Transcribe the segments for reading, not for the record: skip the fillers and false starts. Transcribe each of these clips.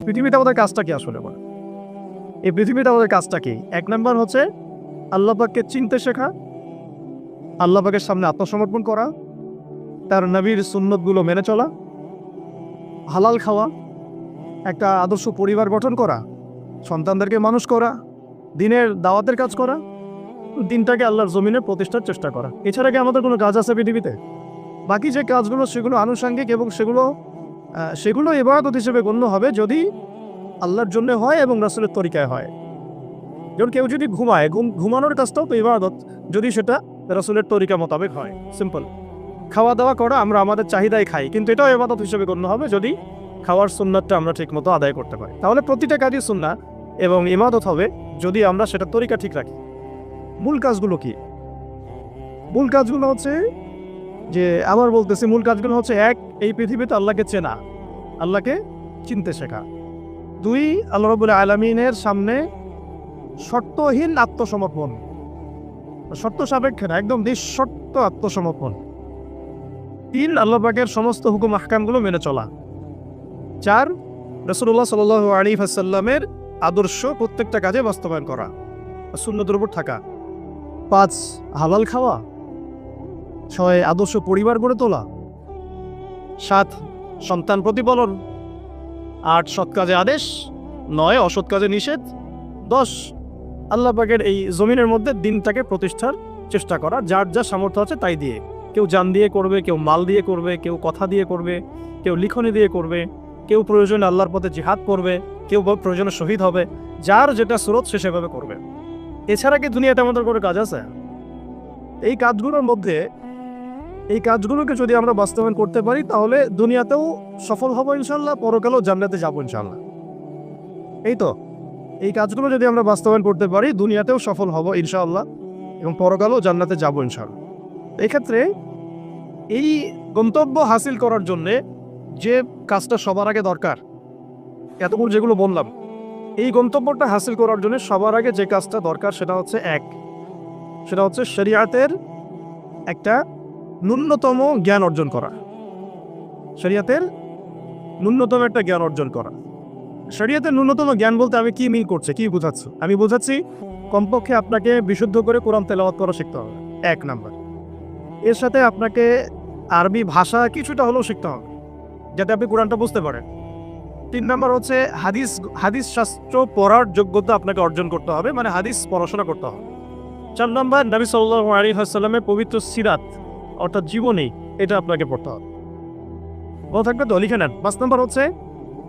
পৃথিবীতে আমাদের কাজটা কি আসলে বলে? এই পৃথিবীতে আমাদের কাজটা কি? 1 নাম্বার হচ্ছে আল্লাহ পাককে চিনতে শেখা, আল্লাহ পাকের সামনে আত্মসমর্পণ করা, তার নবীর সুন্নতগুলো মেনে চলা, হালাল খাওয়া, একটা আদর্শ পরিবার গঠন করা, সন্তানদেরকে মানুষ করা, দিনের দাওয়াতের কাজ করা, দিনটাকে আল্লাহর জমিনে প্রতিষ্ঠার চেষ্টা করা। এছাড়া কি আমাদের কোনো কাজ আছে পৃথিবীতে? বাকি যে কাজগুলো সেগুলো আনুষঙ্গিক এবং সেগুলো ইবাদত হিসেবে গণ্য হবে যদি আল্লাহর জন্য হয় এবং রাসূলের তরিকায় হয়। যেমন কেউ যদি ঘুমায়, ঘুমানোর কাজটাও তো ইবাদত, যদি সেটা রাসূলের তরিকা মোতাবেক হয়। সিম্পল। খাওয়া দাওয়া করা আমরা আমাদের চাহিদায় খাই, কিন্তু এটাও ইবাদত হিসেবে গণ্য হবে যদি খাওয়ার সুন্নাতটা আমরা ঠিকমতো আদায় করতে পারি। তাহলে প্রতিটা কাজই সুন্নাহ এবং ইবাদত হবে যদি আমরা সেটা তরিকা ঠিক রাখি। মূল কাজগুলো কি? মূল কাজগুলো হচ্ছে যে আবার বলতেছি, মূল কাজগুলো হচ্ছে 1, এই পৃথিবীতে আল্লাহকে চেনা, আল্লাহকে চিনতে শেখা। 2, আল্লাহ রাব্বুল আলামিনের সামনে শর্তহীন আত্মসমর্পণ, শর্ত সাপেক্ষে না, একদম নিঃশর্ত আত্মসমর্পণ। 3, আল্লাহ পাকের সমস্ত হুকুম আহকামগুলো মেনে চলা। 4, রাসূলুল্লাহ সাল্লাল্লাহু আলাইহি ওয়াসাল্লামের আদর্শ প্রত্যেকটা কাজে বাস্তবায়ন করা, সুন্নতের উপর থাকা। 5, হালাল খাওয়া। 6, আদর্শ পরিবার গড়ে তোলা। 7, সন্তান প্রতিপালন। 8, সৎ কাজে আদেশ। 9, অসৎ কাজে নিষেধ। 10, আল্লাহ পাকের এই জমিনের মধ্যে দিনটাকে প্রতিষ্ঠার চেষ্টা করা, যার যা সামর্থ্য আছে তাই দিয়ে। কেউ জান দিয়ে করবে, কেউ মাল দিয়ে করবে, কেউ কথা দিয়ে করবে, কেউ লিখনি দিয়ে করবে, কেউ প্রয়োজনে আল্লাহর পথে জিহাদ করবে, কেউ প্রয়োজনে শহীদ হবে, যার যেটা স্রোত সে সেভাবে করবে। এছাড়া কি দুনিয়াতে আমাদের কোনো কাজ আছে? এই কাজগুলোর মধ্যে এই কাজগুলোকে যদি আমরা বাস্তবায়ন করতে পারি তাহলে দুনিয়াতেও সফল হব ইনশাল্লাহ, পরকালেও জান্নাতে যাবো ইনশাল্লাহ। এই তো, এই কাজগুলো যদি আমরা বাস্তবায়ন করতে পারি দুনিয়াতেও সফল হব ইনশাআল্লাহ এবং পরকালেও জান্নাতে যাবো ইনশাআল্লাহ। এক্ষেত্রে এই গন্তব্য হাসিল করার জন্যে যে কাজটা সবার আগে দরকার, এতক্ষণ যেগুলো বললাম, এই গন্তব্যটা হাসিল করার জন্য সবার আগে যে কাজটা দরকার সেটা হচ্ছে সেটা হচ্ছে শরিয়াতের একটা ন্যূনতম জ্ঞান অর্জন করা। শরিয়াতের ন্যূনতম একটা জ্ঞান অর্জন করা। শরিয়াতের ন্যূনতম জ্ঞান বলতে আমি কি মিন করছি, কি বোঝাচ্ছি? আমি বোঝাচ্ছি কমপক্ষে আপনাকে বিশুদ্ধ করে কোরআন তেলাওয়াত করা শিখতে হবে, 1 নাম্বার। এর সাথে আপনাকে আরবি ভাষা কিছুটা হলেও শিখতে হবে যাতে আপনি কোরআনটা বুঝতে পারেন। 3 নাম্বার হচ্ছে হাদিস শাস্ত্র পড়ার যোগ্যতা আপনাকে অর্জন করতে হবে, মানে হাদিস পড়াশোনা করতে হবে। 4 নাম্বার নবী সাল্লাল্লাহু আলাইহি ওয়াসাল্লামের পবিত্র সিরাত অর্থাৎ জীবনী, এটা আপনাকে পড়তে হবে। বলা থাকবে তো, লিখে নেন। 5 নাম্বার হচ্ছে,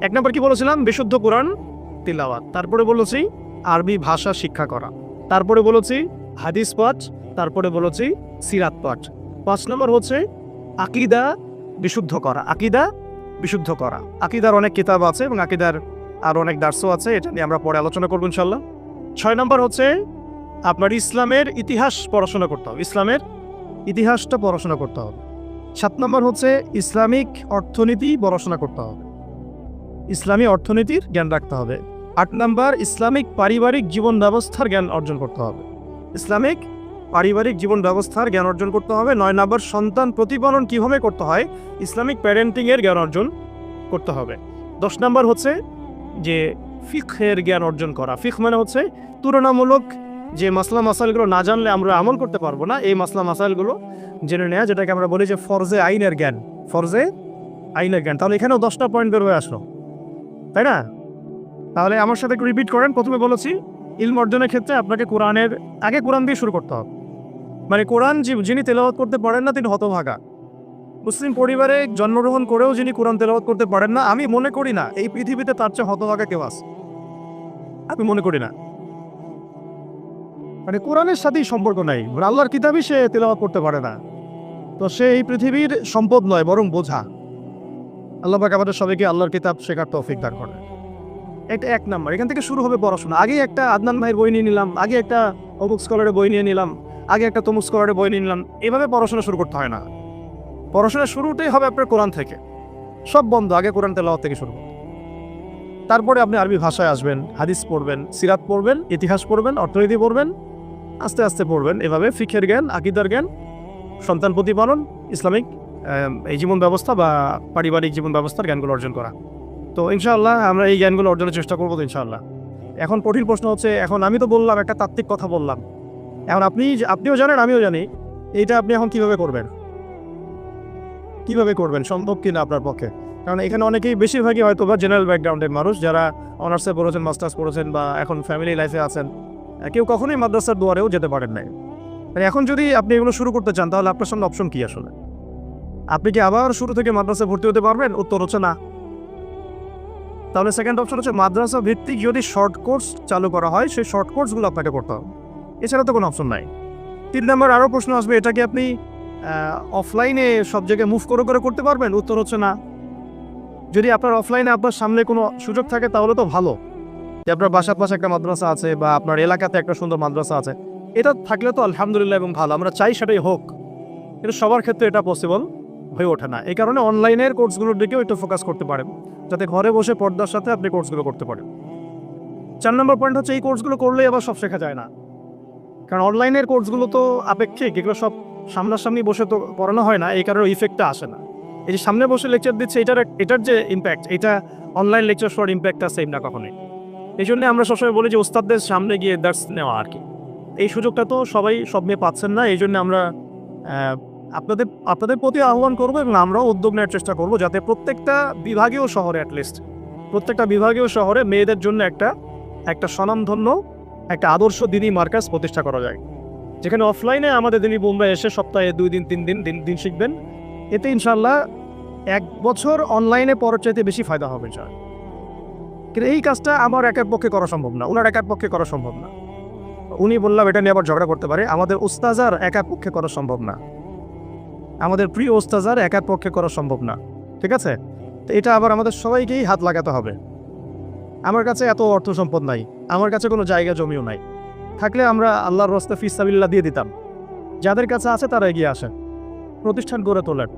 1 নাম্বার কি বলেছিলাম? বিশুদ্ধ কোরআন তিলাওয়াত। তারপরে বলেছি আরবি ভাষা শিক্ষা করা। তারপরে বলেছি হাদিস পাঠ। তারপরে বলেছি সিরাত পাঠ। 5 নাম্বার হচ্ছে আকীদা বিশুদ্ধ করা। আকীদা বিশুদ্ধ করা। আকীদার অনেক কিতাব আছে এবং আকীদার আর অনেক দার্সও আছে, এটা নিয়ে আমরা পরে আলোচনা করব ইনশাআল্লাহ। 6 নাম্বার হচ্ছে আপনার ইসলামের ইতিহাস পড়াশোনা করতে হবে, ইসলামের ইতিহাসটা পড়াশোনা করতে হবে। 7 নাম্বার হচ্ছে ইসলামিক অর্থনীতি পড়াশোনা করতে হবে, ইসলামী অর্থনীতির জ্ঞান রাখতে হবে। 8 নাম্বার ইসলামিক পারিবারিক জীবন ব্যবস্থার জ্ঞান অর্জন করতে হবে, ইসলামিক পারিবারিক জীবন ব্যবস্থার জ্ঞান অর্জন করতে হবে। 9 নাম্বার সন্তান প্রতিপালন কিভাবে করতে হয়, ইসলামিক প্যারেন্টিংয়ের জ্ঞান অর্জন করতে হবে। 10 নাম্বার হচ্ছে যে ফিকহের জ্ঞান অর্জন করা। ফিকহ মানে হচ্ছে তুলনামূলক যে মাসলা মাসাইলগুলো না জানলে আমরা আমল করতে পারবো না, এই মাসলা মাসাইলগুলো জেনে নেওয়া, যেটাকে আমরা বলি যে ফরজে আইনের জ্ঞান, ফরজে আইনের জ্ঞান। তাহলে এখানেও 10টা পয়েন্ট বের হয়ে আসলো, তাই না? তাহলে আমার সাথে একটু রিপিট করেন। প্রথমে বলেছি ইলম অর্জনের ক্ষেত্রে আপনাকে কোরআনের আগে কোরআন দিয়ে শুরু করতে হবে, মানে কোরআন যিনি তেলাওয়াত করতে পারেন না তিনি হতভাগা। মুসলিম পরিবারে জন্মগ্রহণ করেও যিনি কোরআন তেলাওয়াত করতে পারেন না, আমি মনে করি না এই পৃথিবীতে তার চেয়ে হতভাগা কেউ আছে, আমি মনে করি না। মানে কোরআনের সাথেই সম্পর্ক নাই, আল্লাহর কিতাবই সে তেলাওয়াত করতে পারে না, তো সে এই পৃথিবীর সম্পদ নয় বরং বোঝা। আল্লাহ পাক আমাদের সবাইকে আল্লাহর কিতাব শেখার তৌফিক দান করেন। এটা 1 নাম্বার। এখান থেকে শুরু হবে পড়াশোনা। আগে একটা আদনান ভাইয়ের বই নিয়ে নিলাম, আগে একটা অমুক স্কলারের বই নিয়ে নিলাম, আগে একটা তমুক স্কলারের বই নিয়ে নিলাম, এভাবে পড়াশোনা শুরু করতে হয় না। পড়াশোনা শুরুটাই হবে আপনার কোরআন থেকে। সব বন্ধ, আগে কোরআন তেলাওয়াত থেকে শুরু করুন। তারপরে আপনি আরবি ভাষায় আসবেন, হাদিস পড়বেন, সিরাত পড়বেন, ইতিহাস পড়বেন, অর্থনীতি পড়বেন, আস্তে আস্তে পড়বেন। এভাবে ফিকহের জ্ঞান, আকীদার জ্ঞান, সন্তান প্রতিপালন, ইসলামিক এই জীবন ব্যবস্থা বা পারিবারিক জীবন ব্যবস্থার জ্ঞানগুলো অর্জন করা। তো ইনশাআল্লাহ আমরা এই জ্ঞানগুলো অর্জনের চেষ্টা করবো তো ইনশাআল্লাহ। এখন কঠিন প্রশ্ন হচ্ছে, এখন আমি তো বললাম একটা তাত্ত্বিক কথা বললাম, এখন আপনিও জানেন আমিও জানি, এইটা আপনি এখন কিভাবে করবেন, সম্ভব কিনা আপনার পক্ষে? কারণ এখানে অনেকেই বেশিরভাগই হয়তো বা জেনারেল ব্যাকগ্রাউন্ডের মানুষ, যারা অনার্সে পড়েছেন, মাস্টার্স পড়েছেন, বা এখন ফ্যামিলি লাইফে আছেন, কেউ কখনোই মাদ্রাসার দুয়ারেও যেতে পারেন নাই। এখন যদি আপনি এগুলো শুরু করতে চান, তাহলে আপনার সামনে অপশন কি আসলে? আপনি কি আবার শুরু থেকে মাদ্রাসায় ভর্তি হতে পারবেন? উত্তর হচ্ছে না। তাহলে সেকেন্ড অপশন হচ্ছে মাদ্রাসা ভিত্তিক যদি শর্ট কোর্স চালু করা হয়, সেই শর্ট কোর্সগুলো আপনাকে করতে হবে, এছাড়া তো কোনো অপশন নাই। 3 নম্বর আরও প্রশ্ন আসবে, এটা কি আপনি অফলাইনে সব জায়গায় মুভ করে করে করতে পারবেন? উত্তর হচ্ছে না। যদি আপনার অফলাইনে আপনার সামনে কোনো সুযোগ থাকে তাহলে তো ভালো, যে আপনার বাসার পাশে একটা মাদ্রাসা আছে বা আপনার এলাকাতে একটা সুন্দর মাদ্রাসা আছে, এটা থাকলে তো আলহামদুলিল্লাহ এবং ভালো, আমরা চাই সেটাই হোক, কিন্তু সবার ক্ষেত্রে এটা পসিবল হয়ে ওঠে না। এই কারণে অনলাইনের কোর্সগুলোর দিকেও একটু ফোকাস করতে পারেন, যাতে ঘরে বসে পর্দার সাথে আপনি কোর্সগুলো করতে পারেন। 4 নম্বর পয়েন্ট হচ্ছে, এই কোর্সগুলো করলেই আবার সব শেখা যায় না, কারণ অনলাইনের কোর্সগুলো তো আপেক্ষিক, এগুলো সব সামনাসামনি বসে তো পড়ানো হয় না, এই কারণে ইফেক্টটা আসে না। এই যে সামনে বসে লেকচার দিচ্ছে, এটার যে ইম্প্যাক্ট, এটা অনলাইন লেকচার শোয়ার ইম্প্যাক্টটা সেম না কখনোই। এই জন্য আমরা সবসময় বলি যে ওস্তাদদের সামনে গিয়ে দার্স নেওয়া আর কি, এই সুযোগটা তো সবাই সব মেয়ে পাচ্ছেন না। এই জন্য আমরা আপনাদের প্রতি আহ্বান করবো, এবং আমরাও উদ্যোগ নেওয়ার চেষ্টা করবো, যাতে প্রত্যেকটা বিভাগীয় শহরে, অ্যাটলিস্ট প্রত্যেকটা বিভাগীয় শহরে মেয়েদের জন্য একটা স্বনামধন্য একটা আদর্শ দিনী মার্কাজ প্রতিষ্ঠা করা যায়, যেখানে অফলাইনে আমাদের দিনী বোম্বাই এসে সপ্তাহে 2 দিন 3 দিন শিখবেন। এতে ইনশাল্লাহ 1 বছর অনলাইনে পড়ার চাইতে বেশি ফায়দা হবে স্যার। কিন্তু এই কাজটা আমার একার পক্ষে করা সম্ভব না, ওনার একার পক্ষে করা সম্ভব না। উনি বললাম এটা নিয়ে আবার ঝগড়া করতে পারে, আমাদের উস্তাজার একার পক্ষে করা সম্ভব না, আমাদের প্রিয় উস্তাজার একার পক্ষে করা সম্ভব না, ঠিক আছে? তো এটা আবার আমাদের সবাইকেই হাত লাগাতে হবে। আমার কাছে এত অর্থ সম্পদ নাই, আমার কাছে কোনো জায়গা জমিও নাই, থাকলে আমরা আল্লাহর রাস্তায় ফিসাবিল্লাহ দিয়ে দিতাম। যাদের কাছে আছে তারা এগিয়ে আসেন, প্রতিষ্ঠান গড়ে তোলেন,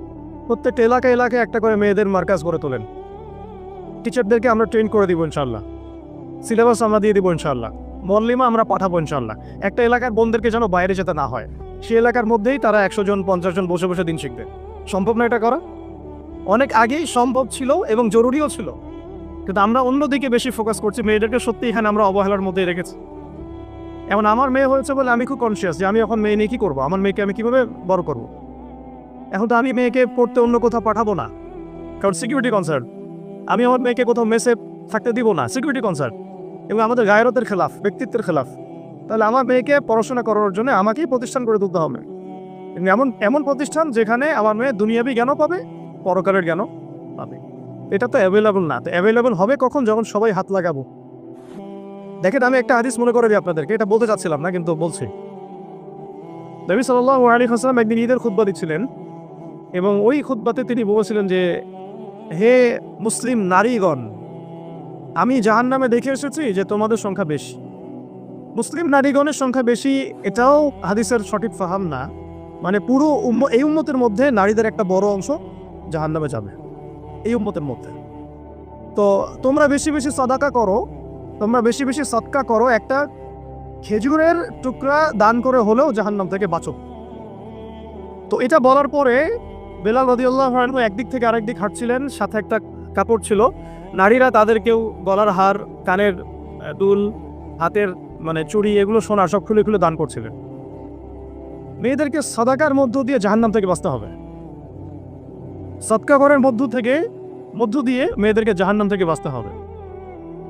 প্রত্যেকটা এলাকায় একটা করে মেয়েদের মার্কাজ গড়ে তোলেন, টিচারদেরকে আমরা ট্রেন করে দিব ইনশাল্লাহ, সিলেবাস আমরা দিয়ে দিব ইনশাল্লাহ, মল্লিমা আমরা পাঠাবো ইনশাল্লাহ। একটা এলাকার বোনদেরকে যেন বাইরে যেতে না হয়, সেই এলাকার মধ্যেই তারা 100 জন 50 জন বসে বসে দিন শিখবে। সম্ভব না এটা করা? অনেক আগেই সম্ভব ছিল এবং জরুরিও ছিল, কিন্তু আমরা অন্যদিকে বেশি ফোকাস করছি। মেয়েদেরকে সত্যি এখানে আমরা অবহেলার মধ্যে রেখেছি। এমন আমার মেয়ে হয়েছে বলে আমি খুব কনসিয়াস যে আমি এখন মেয়ে নিয়ে কী করবো, আমার মেয়েকে আমি কীভাবে বড় করবো। এখন তো আমি মেয়েকে পড়তে অন্য কোথাও পাঠাবো না, কারণ সিকিউরিটি কনসার্ন। আমি আমার মেয়েকে কোথাও মেসে থাকতে দিব না, সিকিউরিটি কনসার্ন, এবং আমাদের গায়রতের খেলাফ, ব্যক্তিত্বের খেলাফ। তাহলে আমার মেয়েকে পড়াশোনা করানোর জন্য আমাকেই প্রতিষ্ঠান করে তুলতে হবে, এমন প্রতিষ্ঠান যেখানে আমার মেয়ে দুনিয়াবি জ্ঞানও পাবে, পরকালের জ্ঞানও পাবে। এটা তো অ্যাভেলেবল না, তো অ্যাভেলেবল হবে কখন? যখন সবাই হাত লাগাবো। দেখেন, আমি একটা হাদিস মনে করে দিই আপনাদেরকে, এটা বলতে চাচ্ছিলাম না কিন্তু বলছি। নবী সাল্লাল্লাহু আলাইহি ওয়াসাল্লাম একদিন ঈদের খুতবা দিচ্ছিলেন, এবং ওই খুতবাতে তিনি বলেছিলেন যে, হে মুসলিম নারীগণ, আমি জাহান্নামে দেখে এসেছি যে তোমাদের সংখ্যা বেশি। মুসলিম নারীগণের সংখ্যা বেশি, এটাও হাদিসের সঠিক ফাহাম না, মানে পুরো এই উম্মতের মধ্যে নারীদের একটা বড় অংশ জাহান্নামে যাবে এই উম্মতের মধ্যে। তো তোমরা বেশি বেশি সাদাকা করো, সদকা করো, একটা খেজুরের টুকরা দান করে হলেও জাহান্নাম থেকে বাঁচো। তো এটা বলার পরে বেলাল রাদিয়াল্লাহু আনহু একদিক থেকে আরেক দিক হাঁটছিলেন, সাথে একটা কাপড় ছিল। নারীরা তাদের কেউ গলার হার, কানের দুল, হাতের চুড়ি, এগুলো সোনার সব খুলে খুলে দান করছিলেন। মেয়েদেরকে সাদাকার মধ্য দিয়ে জাহান্নাম থেকে বাঁচতে হবে, সদকা করার মধ্য দিয়ে মেয়েদেরকে জাহান্নাম থেকে বাঁচতে হবে।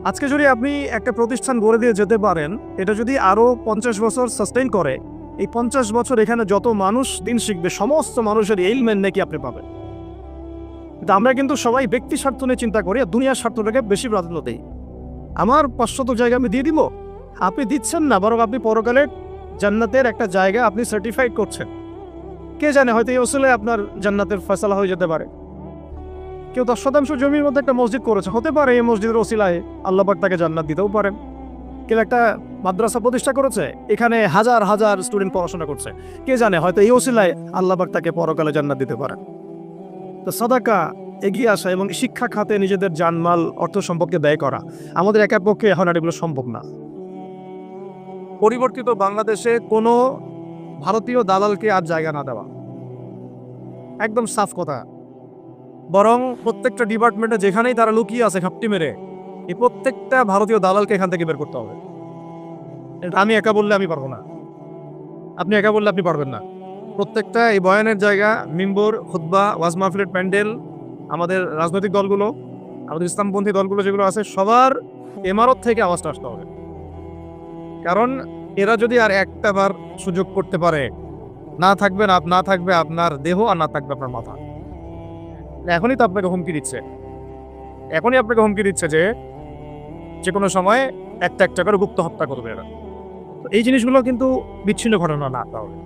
আজকে যদি আপনি একটা প্রতিষ্ঠান গড়ে দিয়ে যেতে পারেন, এটা যদি আরও 50 বছর সাস্টেইন করে, এই 50 বছর এখানে যত মানুষ দিন শিখবে, সমস্ত মানুষের ইলমের নেকি আপনি পাবেন। কিন্তু আমরা কিন্তু সবাই ব্যক্তি স্বার্থ নিয়ে চিন্তা করি, আর দুনিয়ার স্বার্থটাকে বেশি প্রাধান্য দিই। আমার 500 জায়গা আমি দিয়ে দিব, আপনি দিচ্ছেন না, বরং আপনি পরকালের জান্নাতের একটা জায়গা আপনি সার্টিফাইড করছেন। কে জানে, হয়তো এই ওসিলায় আপনার জান্নাতের ফয়সালা হয়ে যেতে পারে। কেউ 10% জমির মধ্যে একটা মসজিদ করেছে, হতে পারে এই মসজিদের ওসিলায় আল্লাহ পাক তাকে জান্নাত দিতেও পারেন। কেউ একটা মাদ্রাসা প্রতিষ্ঠা করেছে, এখানে হাজার হাজার স্টুডেন্ট পড়াশোনা করছে, কে জানে, হয়তো এই ওসিলায় আল্লাহ পাক তাকে পরকালে জান্নাত দিতে পারেন। তো সাদাকা, এগিয়ে আসা এবং শিক্ষা খাতে নিজেদের জানমাল, অর্থ সম্পদকে ব্যয় করা আমাদের একার পক্ষে এখন আর এগুলো সম্ভব না। পরিবর্তিত বাংলাদেশে কোনো ভারতীয় দালালকে আর জায়গা না দেওয়া, একদম সাফ কথা। বরং প্রত্যেকটা ডিপার্টমেন্টে যেখানেই তারা লুকিয়ে আছে ঘাপটি মেরে, এই প্রত্যেকটা ভারতীয় দালালকে এখান থেকে বের করতে হবে। এটা আমি একা বললে আমি পারবো না, আপনি একা বললে আপনি পারবেন না। প্রত্যেকটা এই বয়ানের জায়গা, মিম্বর, খুতবা, ওয়াজ মাহফিলের প্যান্ডেল, আমাদের রাজনৈতিক দলগুলো, আমাদের ইসলামপন্থী দলগুলো যেগুলো আছে, সবার ইমারত থেকে আওয়াজটা আসতে হবে। কারণ এরা যদি আর একটা বার সুযোগ করতে পারে, না থাকবে আপনার দেহ আর না থাকবে আপনার মাথা। এখনই তো আপনাকে হুমকি দিচ্ছে, যে কোনো সময় একটা করে গুপ্ত হত্যা করবে এরা। তো এই জিনিসগুলো কিন্তু বিচ্ছিন্ন ঘটনা না। তাহলে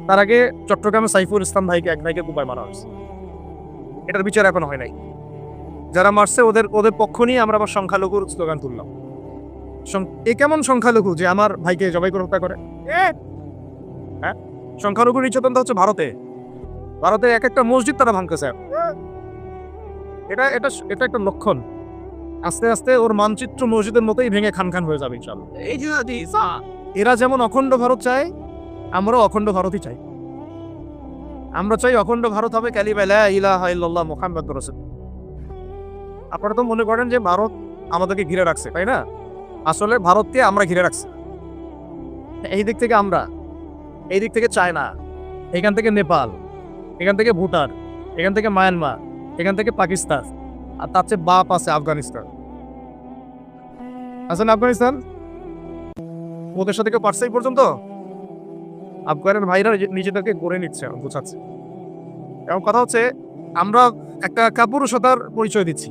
তার আগে চট্টগ্রামে সাইফুল ইসলাম ভাইকে, এক ভাইকে কুপায় মারা হয়েছে, এটার বিচার এখনো হয় নাই। যারা মারছে ওদের পক্ষ নিয়ে আমরা আবার সংখ্যালঘুর স্লোগান তুললাম। এ কেমন সংখ্যালঘু যে আমার ভাইকে জবাই করে হত্যা করে? হ্যাঁ, সংখ্যালঘু নির্যাতনটা হচ্ছে ভারতে এক একটা মসজিদ তারা ভাঙতেছে। এটা এটা এটা একটা লক্ষণ। আস্তে আস্তে ওর মানচিত্র মসজিদের মতোই ভেঙে খান হয়ে যাবে ইনশাআল্লাহ। এরা যেমন অখণ্ড ভারত চায়, আমরাও অখণ্ড ভারতই চাই। আমরা চাই অখণ্ড ভারত হবে কালিমা লা ইলাহা ইল্লাল্লাহ মুহাম্মাদুর রাসূলুল্লাহ। আপনারা তো মনে করেন যে ভারত আমাদেরকে ঘিরে রাখছে, তাই না? আসলে ভারতকে আমরা ঘিরে রাখছি। এই দিক থেকে আমরা, এই দিক থেকে চায়না, এখান থেকে নেপাল, এখান থেকে ভুটান, এখান থেকে মায়ানমার, এখান থেকে পাকিস্তান, আর তার চেয়ে বাপ আছে আফগানিস্তান। আছেন আফগানিস্তান? ওদের সাথে কেউ পারছে এই পর্যন্ত? আফগানের ভাইরা নিজেদেরকে গড়ে নিচ্ছে, বোঝাচ্ছে। এবং কথা হচ্ছে, আমরা একটা কাপুরুষতার পরিচয় দিচ্ছি।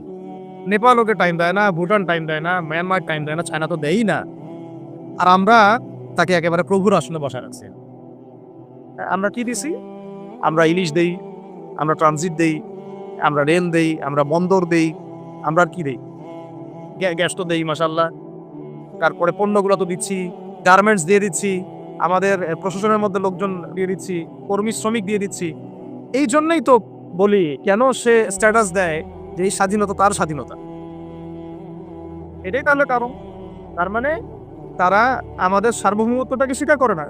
নেপাল ওকে টাইম দেয় না, ভুটান টাইম দেয় না, মায়ানমার টাইম দেয় না, চায়না তো দেয়ই না। আর আমরা তাকে একেবারে প্রভুর আসনে বসায় রাখছি। আমরা কি দিছি? আমরা ইলিশ দেই, আমরা ট্রানজিট দেই, আমরা রেল দেই, আমরা বন্দর দেই, আমরা আর কি দেই? গ্যাস তো দেই মাশাআল্লাহ। তারপরে পণ্যগুলো তো দিচ্ছি, গার্মেন্টস দিয়ে দিচ্ছি, আমাদের প্রশাসনের মধ্যে লোকজন দিয়ে দিচ্ছি, কর্মী শ্রমিক দিয়ে দিচ্ছি। এই জন্যই তো বলি, কেন সে স্ট্যাটাস দেয় যে এই স্বাধীনতা তার স্বাধীনতা। এটাই তাহলে কারণ। তার মানে তারা আমাদের সার্বভৌমত্বটাকে স্বীকার করে না,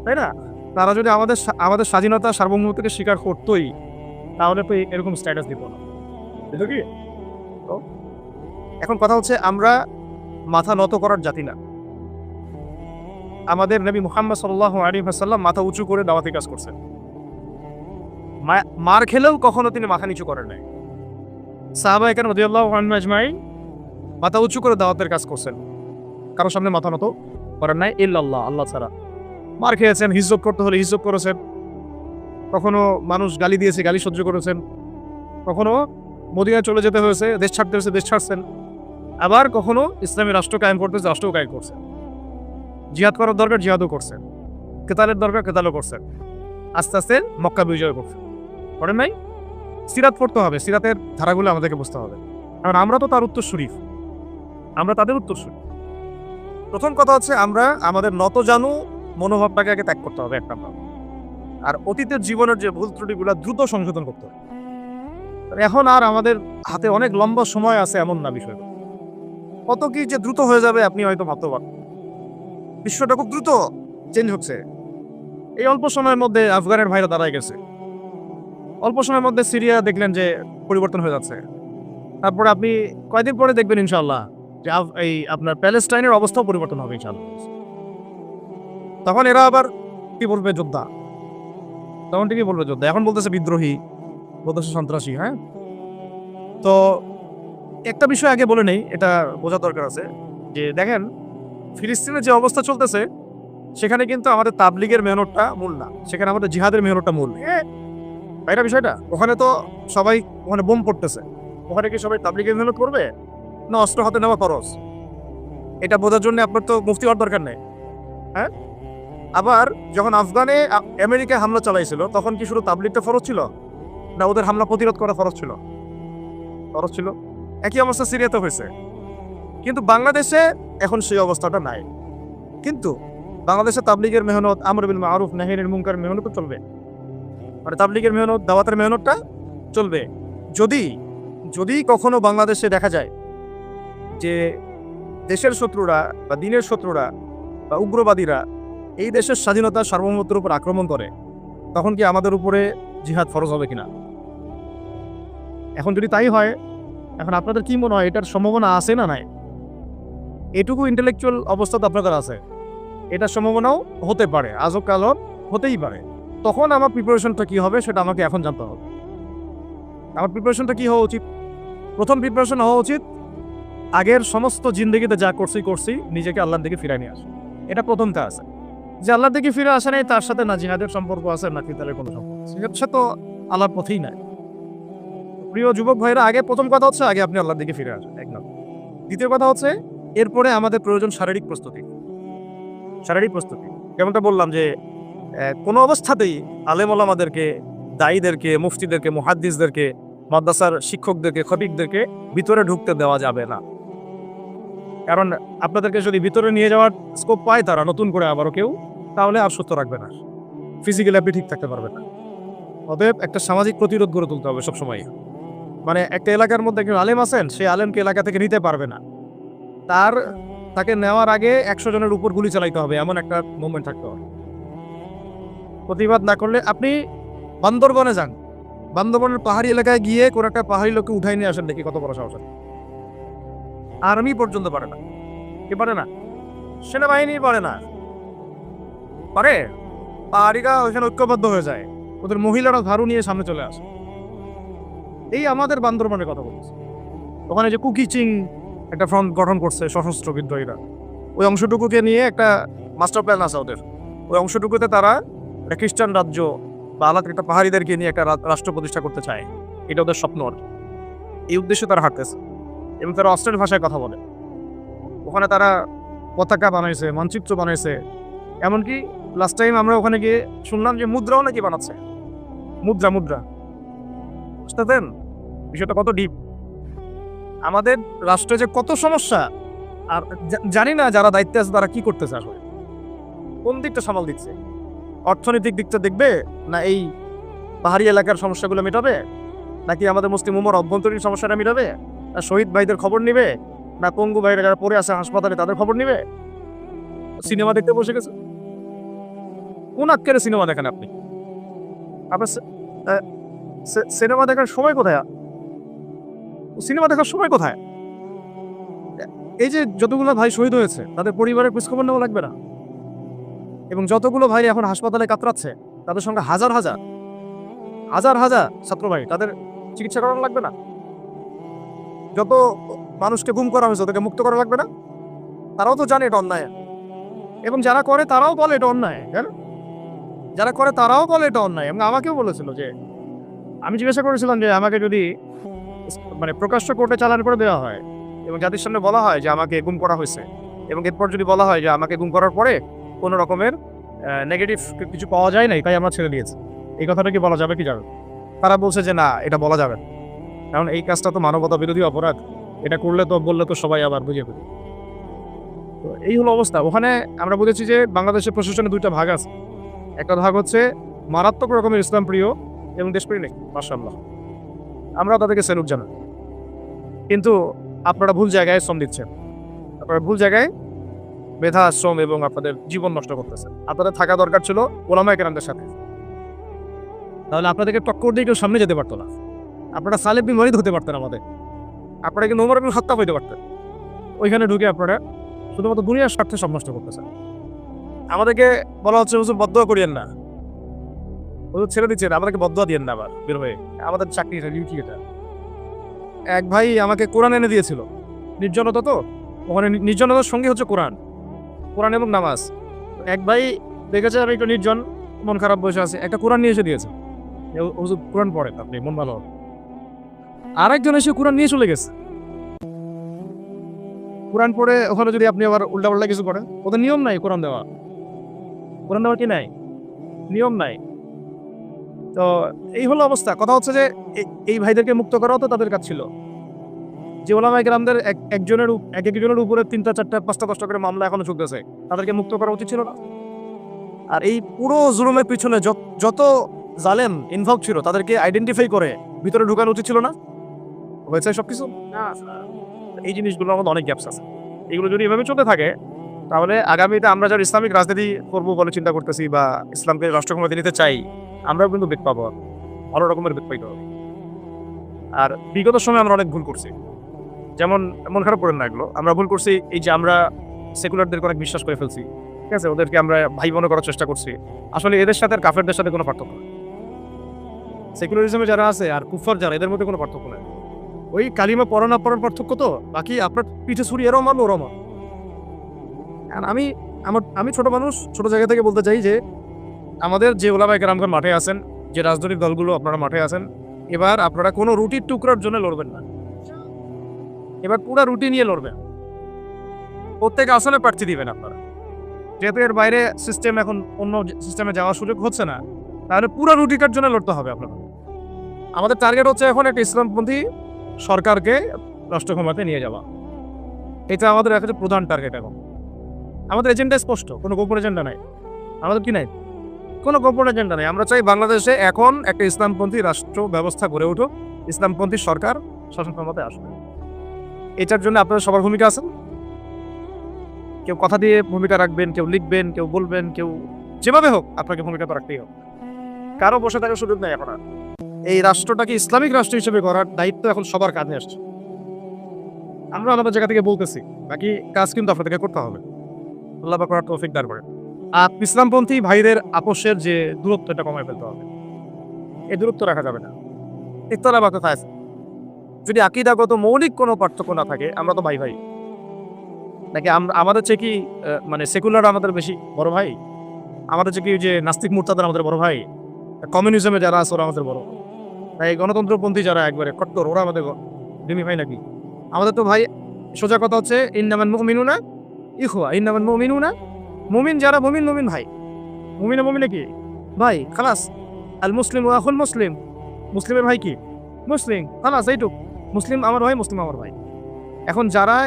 তাই না? তারা যদি আমাদের স্বাধীনতা সার্বভৌমত্বকে স্বীকার করতোই, তাহলে তো এরকম স্ট্যাটাস দিত না। বুঝলো কি? তো এখন কথা হচ্ছে, আমরা মাথা নত করার জাতি না। আমাদের নবী মুহাম্মদ সাল্লাল্লাহু আলাইহি ওয়াসাল্লাম মাথা উঁচু করে দাওয়াতি কাজ করছেন। মার খেলেও কখনো তিনি মাথা নিচু করেন নাই। সাহাবায়ে কেরাম রাদিয়াল্লাহু আনহুম আজমাইন মাথা উঁচু করে দাওয়াতের কাজ করছেন, কারোর সামনে মাথা নত করেন নাই, ইল্লাল্লাহ, আল্লাহ ছাড়া। মার খেয়েছেন, হিজরত করতে হলে হিজরত করেছেন, কখনো মানুষ গালি দিয়েছে, গালি সহ্য করেছেন, কখনো মদিনায় চলে যেতে হয়েছে, দেশ ছাড়তে হয়েছে, দেশ ছাড়ছেন। আবার কখনো ইসলামী রাষ্ট্র কায়েম করতে হয়েছে, রাষ্ট্র কায়েম করছেন। জিহাদ করার দরকার জিহাদও করছেন, কেতালের দরকার কেতালও করছেন। আস্তে আস্তে মক্কা বিজয় করছেন, করেন নাই? সিরাত পড়তে হবে, সিরাতের ধারাগুলো আমাদেরকে বুঝতে হবে, কারণ আমরা তো তার উত্তরসূরি, আমরা তাদের উত্তরসূরি। প্রথম কথা হচ্ছে, আমরা আমাদের নত জানু মনোভাবটাকে আগে ত্যাগ করতে হবে, এক নাম্বার। আর অতীতের জীবনের যে ভুল ত্রুটিগুলো দ্রুত সংশোধন করতে হবে। এখন আর আমাদের হাতে অনেক লম্বা সময় আছে এমন না বিষয়টা। কত কি যে দ্রুত হয়ে যাবে আপনি হয়তো ভাবতে পারেন। বিশ্বটা খুব দ্রুত চেঞ্জ হচ্ছে। এই অল্প সময়ের মধ্যে আফগানের ভাইরা দাঁড়ায় গেছে, অল্প সময়ের মধ্যে সিরিয়া দেখলেন যে পরিবর্তন হয়ে যাচ্ছে। তারপরে আপনি কয়েকদিন পরে দেখবেন ইনশাআল্লাহ যে এই আপনার প্যালেস্টাইনের অবস্থাও পরিবর্তন হবে ইনশাআল্লাহ। তখন এরা আবার কি বলবে? যোদ্ধা। তখন ঠিকই বলবে যোদ্ধা। এখন বলতেছে বিদ্রোহী, বলতেছে সন্ত্রাসী। হ্যাঁ, তো একটা বিষয় আগে বলে নেই, এটা বোঝার দরকার আছে যে দেখেন, ফিলিস্তিনের যে অবস্থা চলতেছে সেখানে কিন্তু আমাদের তাবলিগের মেহনতটা মূল না, সেখানে আমাদের জিহাদের মেহনতটা মূল। তাই না বিষয়টা? ওখানে তো সবাই, ওখানে বোম পড়তেছে, ওখানে কি সবাই তাবলিগের মেহনত করবে না অস্ত্র হাতে নেওয়া খরচ? এটা বোঝার জন্য আপনার তো মুফতি হওয়ার দরকার নেই। হ্যাঁ, আবার যখন আফগানে আমেরিকায় হামলা চালাইছিল, তখন কি শুধু তাবলিগটা ফরজ ছিল, না ওদের হামলা প্রতিরোধ করা ফরজ ছিল? ফরজ ছিল। একই অবস্থা সিরিয়াতে হয়েছে, কিন্তু বাংলাদেশে এখন সেই অবস্থাটা নাই। কিন্তু বাংলাদেশে তাবলিগের মেহনত, আমর বিল মারুফ নাহি আনিল মুনকার মেহনত চলবে, মানে তাবলিগের মেহনত, দাওয়াতের মেহনতটা চলবে। যদি কখনো বাংলাদেশে দেখা যায় যে দেশের শত্রুরা বা দিনের শত্রুরা বা উগ্রবাদীরা এই দেশের স্বাধীনতা সার্বভৌমত্বের উপর আক্রমণ করে, তখন কি আমাদের উপরে জিহাদ ফরজ হবে কিনা? এখন যদি তাই হয়, এখন আপনাদের কি মনে হয় এটার সম্ভাবনা আছে না নাই? এটুকু ইন্টেলেকচুয়াল অবস্থা তো আপনাদের আছে, এটার সম্ভাবনাও হতে পারে, আজও কালও হতেই পারে। তখন আমার প্রিপারেশনটা কি হবে সেটা আমাকে এখন জানতে হবে। আমার প্রিপারেশনটা কি হওয়া উচিত? প্রথম প্রিপারেশন হওয়া উচিত আগের সমস্ত জিন্দগিতে যা করছি নিজেকে আল্লাহর দিকে ফিরাই নিয়ে আসে। এটা প্রথম কাজ। যে আল্লাহর দিকে ফিরে আসে নাই তার সাথে না জিহাদের সম্পর্ক আছে না কিতালের কোনো সম্পর্ক আছে, সে তো আল্লাহর পথেই নাই। প্রিয় যুবক ভাইরা, আগে প্রথম কথা হচ্ছে আগে আপনি আল্লাহর দিকে ফিরে আসেন, এক নম্বর। দ্বিতীয় কথা হচ্ছে এরপরে আমাদের প্রয়োজন শারীরিক প্রস্তুতি। শারীরিক প্রস্তুতি যেমনটা বললাম যে কোনো অবস্থাতেই আলেম ওলামাদেরকে, দায়ীদেরকে, মুফতিদেরকে, মুহাদ্দিসদেরকে, মাদ্রাসার শিক্ষকদেরকে, খতিবদেরকে ভিতরে ঢুকতে দেওয়া যাবে না। কারণ আপনাদেরকে যদি ভিতরে নিয়ে যাওয়ার স্কোপ পায় তারা নতুন করে আবারও কেউ, তাহলে আর সুস্থ রাখবে না, ফিজিক্যালি আপনি ঠিক থাকতে পারবেন না। অতএব একটা সামাজিক প্রতিরোধ গড়ে তুলতে হবে সবসময়। মানে একটা এলাকার মধ্যে একজন আলেম আছেন, সেই আলেমকে এলাকা থেকে নিতে পারবে না, তাকে নেওয়ার আগে 100 জনের উপর গুলি চালাইতে হবে, এমন একটা মুভমেন্ট থাকতে হবে। প্রতিবাদ না করলে আপনি বান্দরবনে যান, বান্দরবনের পাহাড়ি এলাকায় গিয়ে কোন একটা পাহাড়ি লোককে উঠাই নিয়ে আসেন, দেখি কত বড় সাহস। আর্মি পর্যন্ত পারে না। কে পারে না? সেনাবাহিনী পারে না। পারে পাহাড়িরা ওইখানে ঐক্যবদ্ধ হয়ে যায়, ওদের মহিলারা ঝাড়ু নিয়ে সামনে চলে আসে। এই আমাদের বান্দরবনের কথা বলছি। ওখানে যে কুকিচিং একটা ফ্রন্ট গঠন করছে সশস্ত্র বিদ্রোহীরা, ওই অংশটুকুকে নিয়ে একটা মাস্টার প্ল্যান আছে ওদের। ওই অংশটুকুতে তারা একটা খ্রিস্টান রাজ্য বা আলাদা একটা পাহাড়িদেরকে নিয়ে একটা রাষ্ট্র প্রতিষ্ঠা করতে চায়, এটা ওদের স্বপ্ন। এই উদ্দেশ্যে তারা হাঁটতেছে এবং তারা অস্ট্রেল ভাষায় কথা বলে। ওখানে তারা পতাকা বানাইছে, মানচিত্র বানাইছে, এমনকি লাস্ট টাইম আমরা ওখানে গিয়ে শুনলাম যে মুদ্রাও নাকি বানাচ্ছে। মুদ্রা বুঝতে দেন বিষয়টা কত ডিপ। আমাদের রাষ্ট্রে যে কত সমস্যা, আর জানি না যারা দায়িত্বে আছে তারা কি করতেছে, আসলে কোন দিকটা সামাল দিচ্ছে। অর্থনৈতিক দিকটা দেখবে না এই পাহাড়ি এলাকার সমস্যাগুলো মেটাবে, নাকি আমাদের মুসলিম উম্মার অভ্যন্তরীণ সমস্যাটা মেটাবে, না শহীদ ভাইদের খবর নিবে, না পঙ্গু ভাইরা যারা পড়ে আছে হাসপাতালে তাদের খবর নিবে? সিনেমা দেখতে বসে গেছে। কোন আক্কেরে সিনেমা দেখেন আপনি? আপনার সিনেমা দেখার সময় কোথায়? সিনেমা দেখার সময় কোথায়? এই যে যতগুলো ভাই শহীদ হয়েছে তাদের পরিবারের খোঁজখবর নেওয়া লাগবে না? এবং যতগুলো ভাই এখন হাসপাতালে কাতরাচ্ছে তাদের সঙ্গে হাজার হাজার ছাত্র ভাই, তাদের চিকিৎসা করানো লাগবে না? যত মানুষকে গুম করা হয়েছে ওদেরকে মুক্ত করা লাগবে না? তারাও তো জানে এটা অন্যায়, এবং যারা করে তারাও বলে এটা অন্যায়। যারা করে তারাও বলে এটা অন্যায়। এবং আমাকেও বলেছিল যে, আমি জিজ্ঞাসা করেছিলাম যে আমাকে যদি মানে প্রকাশ্য কোর্টে চালান করে দেওয়া হয় এবং জাতির সামনে বলা হয় যে আমাকে গুম করা হয়েছে, এবং এরপর যদি বলা হয় যে আমাকে গুম করার পরে কোনো রকমের নেগেটিভ কিছু পাওয়া যায় নাই তাই আমরা ছেড়ে দিয়েছি, এই কথাটা কি বলা যাবে কি যাবে? তারা বলছে যে না, এটা বলা যাবে না, কারণ এই কাজটা তো মানবতা বিরোধী অপরাধ, এটা করলে তো বললে তো সবাই আবার বুঝে ফেলবে। তো এই হলো অবস্থা। ওখানে আমরা বুঝেছি যে বাংলাদেশের প্রশাসনে দুইটা ভাগ আছে। একটা ভাগ হচ্ছে মারাত্মক রকমের ইসলাম প্রিয় এবং দেশপ্রেমিক, মাশাআল্লাহ, আমরা তাদেরকে স্যালুট জানাই। কিন্তু আপনারা ভুল জায়গায় শ্রম দিচ্ছেন, আপনারা ভুল জায়গায় মেধা, শ্রম এবং আপনাদের জীবন নষ্ট করতেছেন। আপনাদের থাকা দরকার ছিল ওলামায়ে কেরামদের সাথে, তাহলে আপনাদেরকে টক্কর দিয়ে কেউ সামনে যেতে পারতো না। আপনারা সালেহ বিন ওয়ালিদ হতে পারতেন আমাদের, আপনারা কিন্তু ওমর বিন খাত্তাব হইতে পারতেন। ওইখানে ঢুকে আপনারা শুধুমাত্র দুনিয়ার স্বার্থে সব নষ্ট করতেছেন। আমাদেরকে বলা হচ্ছে হুজুর বদদোয়া করিয়েন না, হুজুর ছেড়ে দিচ্ছেন, আমাদেরকে বদদোয়া দিয়েন না আবার বের হয়ে। আমাদের চাকরি এটা, ডিউটি এটা। এক ভাই আমাকে কোরআন এনে দিয়েছিল, নির্জনতা তো, ওখানে নির্জনতার সঙ্গে হচ্ছে কোরআন এবং নামাজ। এক ভাই দেখেছে আমি একটু নির্জন, মন খারাপ বসে আছে, একটা কোরআন নিয়ে এসে দিয়েছে, হুজুর কোরআন পড়েন আপনি, মন ভালো হবে। আরেকজন এসে কোরআন নিয়ে চলে গেছে। কোরআন পড়ে ওখানে যদি আপনি আবার উল্টাপাল্টা কিছু করেন, ওদের নিয়ম নাই কোরআন দেওয়ার কি নাই, নিয়ম নাই। তো এই হলো অবস্থা। কথা হচ্ছে যে এই ভাইদেরকে মুক্ত করাও তো তাদের কাজ ছিল। যে ওলামায়ে কেরামদের একজনের উপরে 3টা 4টা 5টা 10টা করে মামলা এখনো চলতেছে, তাদেরকে মুক্ত করা উচিত ছিল না? আর এই পুরো জুলুমের পিছনে যত জালেম ইনভলভ ছিল তাদেরকে আইডেন্টিফাই করে ভিতরে ঢুকানো উচিত ছিল না? হয়েছে সবকিছু না। এই জিনিসগুলোর মধ্যে অনেক গ্যাপস আছে। এগুলো যদি এভাবে চলতে থাকে তাহলে আগামীতে আমরা যারা ইসলামিক রাজনীতি করবো বলে চিন্তা করতেছি বা ইসলামকে রাষ্ট্র ক্ষমতা নিতে চাই, আমরাও কিন্তু বেগ পাবো, ভালো রকমের বেগ পাইতে হবে। আর বিগত সময় আমরা অনেক ভুল করছি, যেমন মন খারাপ করেন না এগুলো, আমরা ভুল করছি এই যে আমরা সেকুলারদেরকে অনেক বিশ্বাস করে ফেলছি, ঠিক আছে, ওদেরকে আমরা ভাই বোন করার চেষ্টা করছি। আসলে এদের সাথে আর কাফেরদের সাথে কোনো পার্থক্য নেই। সেকুলারিজমে যারা আছে আর কুফর যারা, এদের মধ্যে কোনো পার্থক্য নেই। ওই কালিমা পড়া না পড়ার পার্থক্য, তো বাকি আপনার পিঠে ছুরি এরও মারবো ওরও মারবো। আর আমি ছোট মানুষ, ছোট জায়গা থেকে বলতে চাই যে আমাদের যে ওলামায়ে কেরামগণ মাঠে আছেন, যে রাজনৈতিক দলগুলো আপনারা মাঠে আছেন, এবার আপনারা কোনো রুটির টুকরার জন্য লড়বেন না, এবার পুরো রুটি নিয়ে লড়বেন। প্রত্যেক আসনে প্রার্থী দিবেন আপনারা, যেহেতু এর বাইরে সিস্টেম এখন অন্য সিস্টেমে যাওয়ার সুযোগ হচ্ছে না, তাহলে পুরো রুটিটার জন্য লড়তে হবে আপনারা। আমাদের টার্গেট হচ্ছে এখন একটা ইসলামপন্থী সরকারকে রাষ্ট্র ক্ষমতায় নিয়ে যাওয়া, এটা আমাদের একটা প্রধান টার্গেট। এখন আমাদের এজেন্ডা স্পষ্ট, কোনো গোপন এজেন্ডা নাই। আমাদের কি নাই? কোনো গোপন এজেন্ডা নেই। আমরা চাই বাংলাদেশে এখন একটা ইসলামপন্থী রাষ্ট্র ব্যবস্থা গড়ে উঠুক, ইসলামপন্থী সরকার শাসন ক্ষমতায় আসবে। এটার জন্য আপনাদের সবার ভূমিকা আছে। কেউ কথা দিয়ে ভূমিকা রাখবেন, কেউ লিখবেন, কেউ বলবেন, কেউ যেভাবে হোক আপনাকে ভূমিকা তো রাখতেই হবে। কারো বসে থাকার সুযোগ নেই। এখন আর এই রাষ্ট্রটাকে ইসলামিক রাষ্ট্র হিসেবে করার দায়িত্ব এখন সবার কাঁধে আসছে। আমরা আমাদের জায়গা থেকে বলতেছি, বাকি কাজ কিন্তু আপনাদেরকে করতে হবে। আল্লাহ পাক করার তৌফিক দান করেন। আর ইসলামপন্থী ভাইদের আপোষের যে দূরত্ব, এটা কমায় ফেলতে হবে। এই দূরত্ব রাখা যাবে না। ইখতিলাফ আছে, যদি আকীদাগত মৌলিক কোনো পার্থক্য না থাকে, আমরা তো ভাই ভাই নাকি? আমাদের চেয়ে কি মানে সেকুলার আমাদের বেশি বড় ভাই? আমাদের চেয়ে কি যে নাস্তিক মুরতাদ আমাদের বড় ভাই? কমিউনিজমে যারা আছে ওরা আমাদের বড়, তাই গণতন্ত্রপন্থী যারা একবারে কট্টর, ওরা আমাদের দিনী ভাই নাকি? আমাদের তো ভাই, সোজা কথা হচ্ছে ইন্নামাল মুমিনুনা ইখওয়া, ইন্নামাল মুমিনুনা, মুমিন যারা মুমিন, মুমিন ভাই। মুমিনে মুমিনে কি ভাই? খালাস। আল মুসলিম ওয়া আখুল মুসলিম, মুসলিমের ভাই কি? মুসলিম। খালাস, এইটুক। মুসলিম আমার ভাই, মুসলিম আমার ভাই। এখন যারা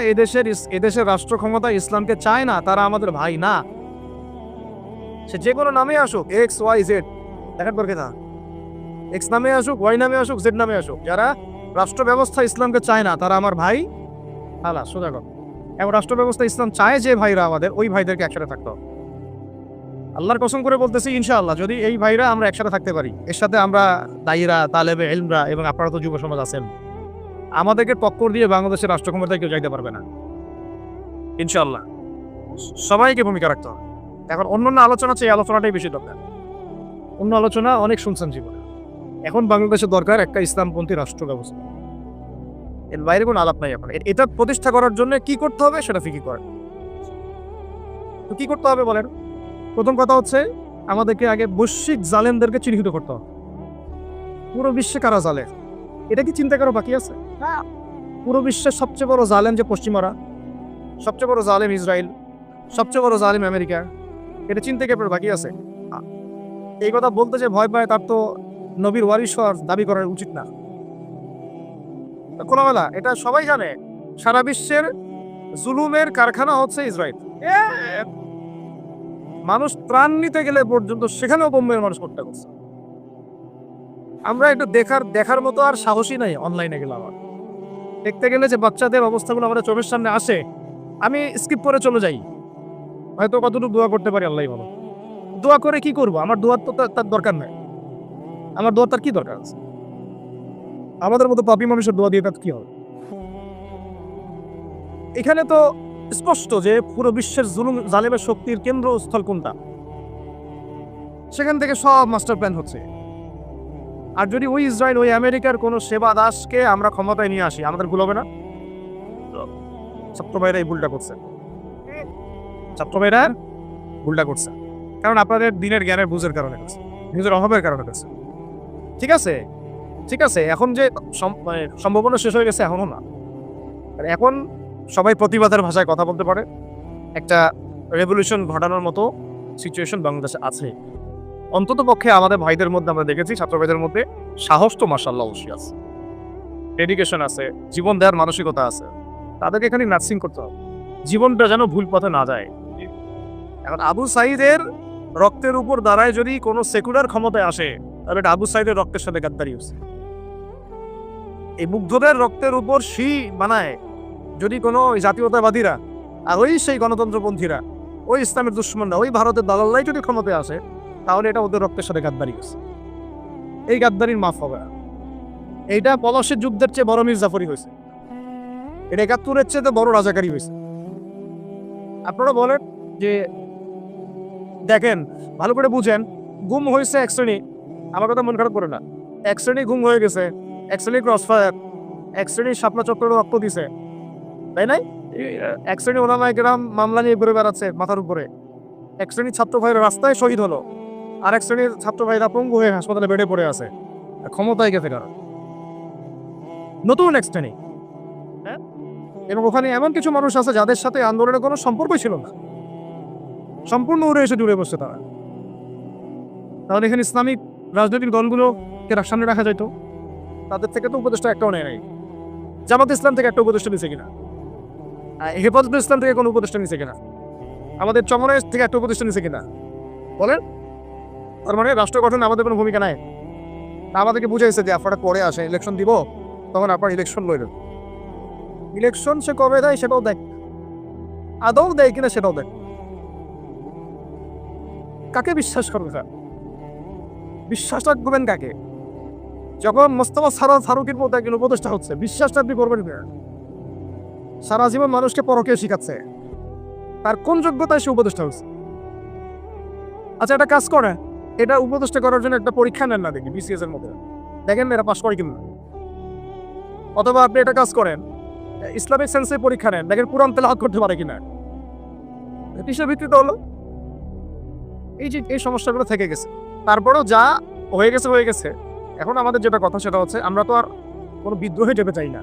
এদেশের রাষ্ট্র ক্ষমতা ইসলামকে চায় না, তারা আমাদের ভাই না। সে যে কোনো নামে আসুক, এক্স ওয়াই জেড, দেখার পর কেনা এক্স নামে আসুক, ওয়াই নামে আসুক, জেড নামে আসুক, যারা রাষ্ট্র ব্যবস্থা ইসলামকে চায় না, তারা আমার ভাই। আলা সোজা কথা। এবং রাষ্ট্র ব্যবস্থা ইসলাম চায় যে ভাইরা আমাদের, ওই ভাইদেরকে একসাথে থাকতে হবে। আল্লাহর কসম করে বলতেছি, ইনশাআল্লাহ যদি এই ভাইরা আমরা একসাথে থাকতে পারি, এর সাথে আমরা দায়ীরা, তালেবে ইলমরা এবং আপনারা তো যুব সমাজ আছেন, আমাদেরকে টক্কর দিয়ে বাংলাদেশের রাষ্ট্র ক্ষমতায় কেউ যাইতে পারবে না ইনশাআল্লাহ। সবাইকে ভূমিকা রাখতে হবে। এখন অন্যান্য আলোচনা চেয়ে আলোচনাটাই বেশি দরকার। অন্য আলোচনা অনেক শুনছেন জীবনে। এখন বাংলাদেশের দরকার একটা ইসলামপন্থী রাষ্ট্র ব্যবস্থা, এর বাইরে কোনো আলাপ নাই। এখন এটা প্রতিষ্ঠা করার জন্য কি করতে হবে সেটা ফিকির করেন। তো কি করতে হবে বলেন? প্রথম কথা হচ্ছে আমাদেরকে আগে বৈশ্বিক জালেমদেরকে চিহ্নিত করতে হবে। পুরো বিশ্বে কারা জালেম, এটা কি চিন্তা করা বাকি আছে? পুরো বিশ্বের সবচেয়ে বড় জালেম যে পশ্চিমারা, সবচেয়ে বড় জালেম ইসরায়েল, সবচেয়ে বড় জালেম আমেরিকা, এটা চিন্তা কি বাকি আছে? এই কথা বলতে যে ভয় পায়, তার তো নবীর ওয়ারিস হওয়ার দাবি করা উচিত না। খোলামেলা এটা সবাই জানে, সারা বিশ্বের জুলুমের কারখানা হচ্ছে ইসরায়েল। মানুষ ত্রাণ নিতে গেলে পর্যন্ত সেখানেও বোম্বের মানুষ হত্যা করছে। আমরা একটু দেখার মতো আর সাহসী নাই। অনলাইনে গেলে আমার দেখতে গেলে যে বাচ্চাদের অবস্থাগুলো আমাদের চোখের সামনে আসে, আমি স্কিপ করে চলে যাই। হয়তো কতটুকু দোয়া করতে পারি আল্লাহই ভালো। দোয়া করে কি করব? আমার দোয়ার তো তার দরকার নাই। আমার দোয়ার তার কি দরকার আছে? আমাদের মতো পাপী মানুষের দোয়া দিয়ে তার কি হবে? এখানে তো স্পষ্ট যে পুরো বিশ্বের জুলুম জালেমের শক্তির কেন্দ্রস্থল কোনটা, সেখান থেকে সব মাস্টার প্ল্যান হচ্ছে। আর যদি ওই ইসরায়েল, ওই আমেরিকার কোনো সেবা দাসকে আমরা ক্ষমতায় নিয়ে আসি, আমাদের ভুল হবে না? ছাত্র ভাইরা এই ভুলটা করছে, ছাত্র ভাইরা ভুলটা করছে, কারণ আপনাদের দিনের জ্ঞানের বুঝের কারণে করছে, নিজের অভাবের কারণে করছে। ঠিক আছে, ঠিক আছে, এখন যে সম্ভাবনা শেষ হয়ে গেছে এখনো না। এখন সবাই প্রতিবাদের ভাষায় কথা বলতে পারে, একটা রেভলিউশন ঘটানোর মতো সিচুয়েশন বাংলাদেশে আছে। অন্তত পক্ষে আমাদের ভাইদের মধ্যে আমরা দেখেছি, ছাত্র ভাইদের মধ্যে সাহস তো মাশাআল্লাহ অবশ্যই আছে, ডেডিকেশন আছে, জীবন দেওয়ার মানসিকতা আছে। তাদেরকে এখানে নার্সিং করতে হবে, জীবনটা যেন ভুল পথে না যায়। এখন আবু সাঈদের রক্তের উপর দাঁড়ায় যদি কোনো সেকুলার ক্ষমতায় আসে, তাহলে এটা আবু সাঈদের রক্তের সাথে গাদ্দারি হচ্ছে। এই মুগ্ধদের রক্তের উপর শি বানায় যদি কোনো জাতীয়তাবাদীরা, আর ওই সেই গণতন্ত্রপন্থীরা, ওই ইসলামের দুশ্মনরা, ওই ভারতের দালাল্লাই যদি ক্ষমতায় আসে, তাহলে এটা ওদের রক্তের সাথে গাদ্দারি হচ্ছে। এই গাদ্দারির মাফ হবে না। এইটা পলাশের যুদ্ধের চেয়ে বড় মির্জাফরি হয়েছে, এটা ৭১-এর চেয়ে বড় রাজাকারী হয়েছে। আপনারা বলেন যে দেখেন ভালো করে বুঝেন, গুম হয়েছে এক শ্রেণী, আমার কথা মন খারাপ করে না, এক শ্রেণী গুম হয়ে গেছে, এক শ্রেণী ক্রস ফায়ার, এক শ্রেণী শাপলা চক্করে রক্ত দিছে, তাই নাই? এক শ্রেণী ওলামায়ে কেরাম মামলা নিয়ে ঘুরে বেড়াচ্ছে মাথার উপরে, এক শ্রেণীর ছাত্র ভাইরা রাস্তায় শহীদ হলো, আর এক শ্রেণীর ছাত্র ভাইরা পঙ্গু হয়ে হাসপাতালে বেডে পড়ে আছে, ক্ষমতায় গেছে কারণ নতুন এক শ্রেণী। হ্যাঁ, এবং ওখানে এমন কিছু মানুষ আছে যাদের সাথে আন্দোলনের কোনো সম্পর্কই ছিল না, সম্পূর্ণ উড়ে এসে জুড়ে বসছে তারা। তাহলে এখানে ইসলামিক রাজনৈতিক দলগুলোকে সামনে রাখা যেত, তাদের থেকে তো উপদেষ্টা একটাও নেয় নাই। জামাত ইসলাম থেকে একটা উপদেষ্টা নিছে কিনা? হেফাজতুল ইসলাম থেকে কোনো উপদেষ্টা নিছে কিনা? আমাদের চমনের থেকে একটা উপদেষ্টা নিছে কিনা বলেন? তার মানে রাষ্ট্র গঠনে আমাদের কোনো ভূমিকা নাই। আমাদেরকে বুঝাইছে যে আপনারা পরে আসে ইলেকশন দিব, তখন আপনার ইলেকশন লইলেন। ইলেকশন সে কবে দেয় সেটাও দেখ, আদৌ দেয় কিনা সেটাও দেখ। কাকে বিশ্বাস করবে? বিশ্বাস রাখবেন কাকে? যখন মোস্তফা ফারুকের মতো একজন উপদেষ্টা হচ্ছে, বিশ্বাসটা আপনি করবেন না। সারা জীবন মানুষকে পরকে শিখাচ্ছে, তার কোন যোগ্যতায় সে উপদেষ্টা হচ্ছে? আচ্ছা, একটা কাজ করে, এটা উপদেষ্টা করার জন্য একটা পরীক্ষা নেন না, দেখি বিসিএস এর মধ্যে, দেখেন এরা পাস করে কিনা। অথবা আপনি একটা কাজ করেন, ইসলামিক সায়েন্সের পরীক্ষা নেন, দেখেন কোরআন তেলাওয়াত করতে পারে কিনা। কিসের ভিত্তিতে হলো? এই যে এই সমস্যাগুলো থেকে গেছে। তারপরেও যা হয়ে গেছে হয়ে গেছে। এখন আমাদের যেটা কথা সেটা হচ্ছে, আমরা তো আর কোনো বিদ্রোহে যেতে চাই না,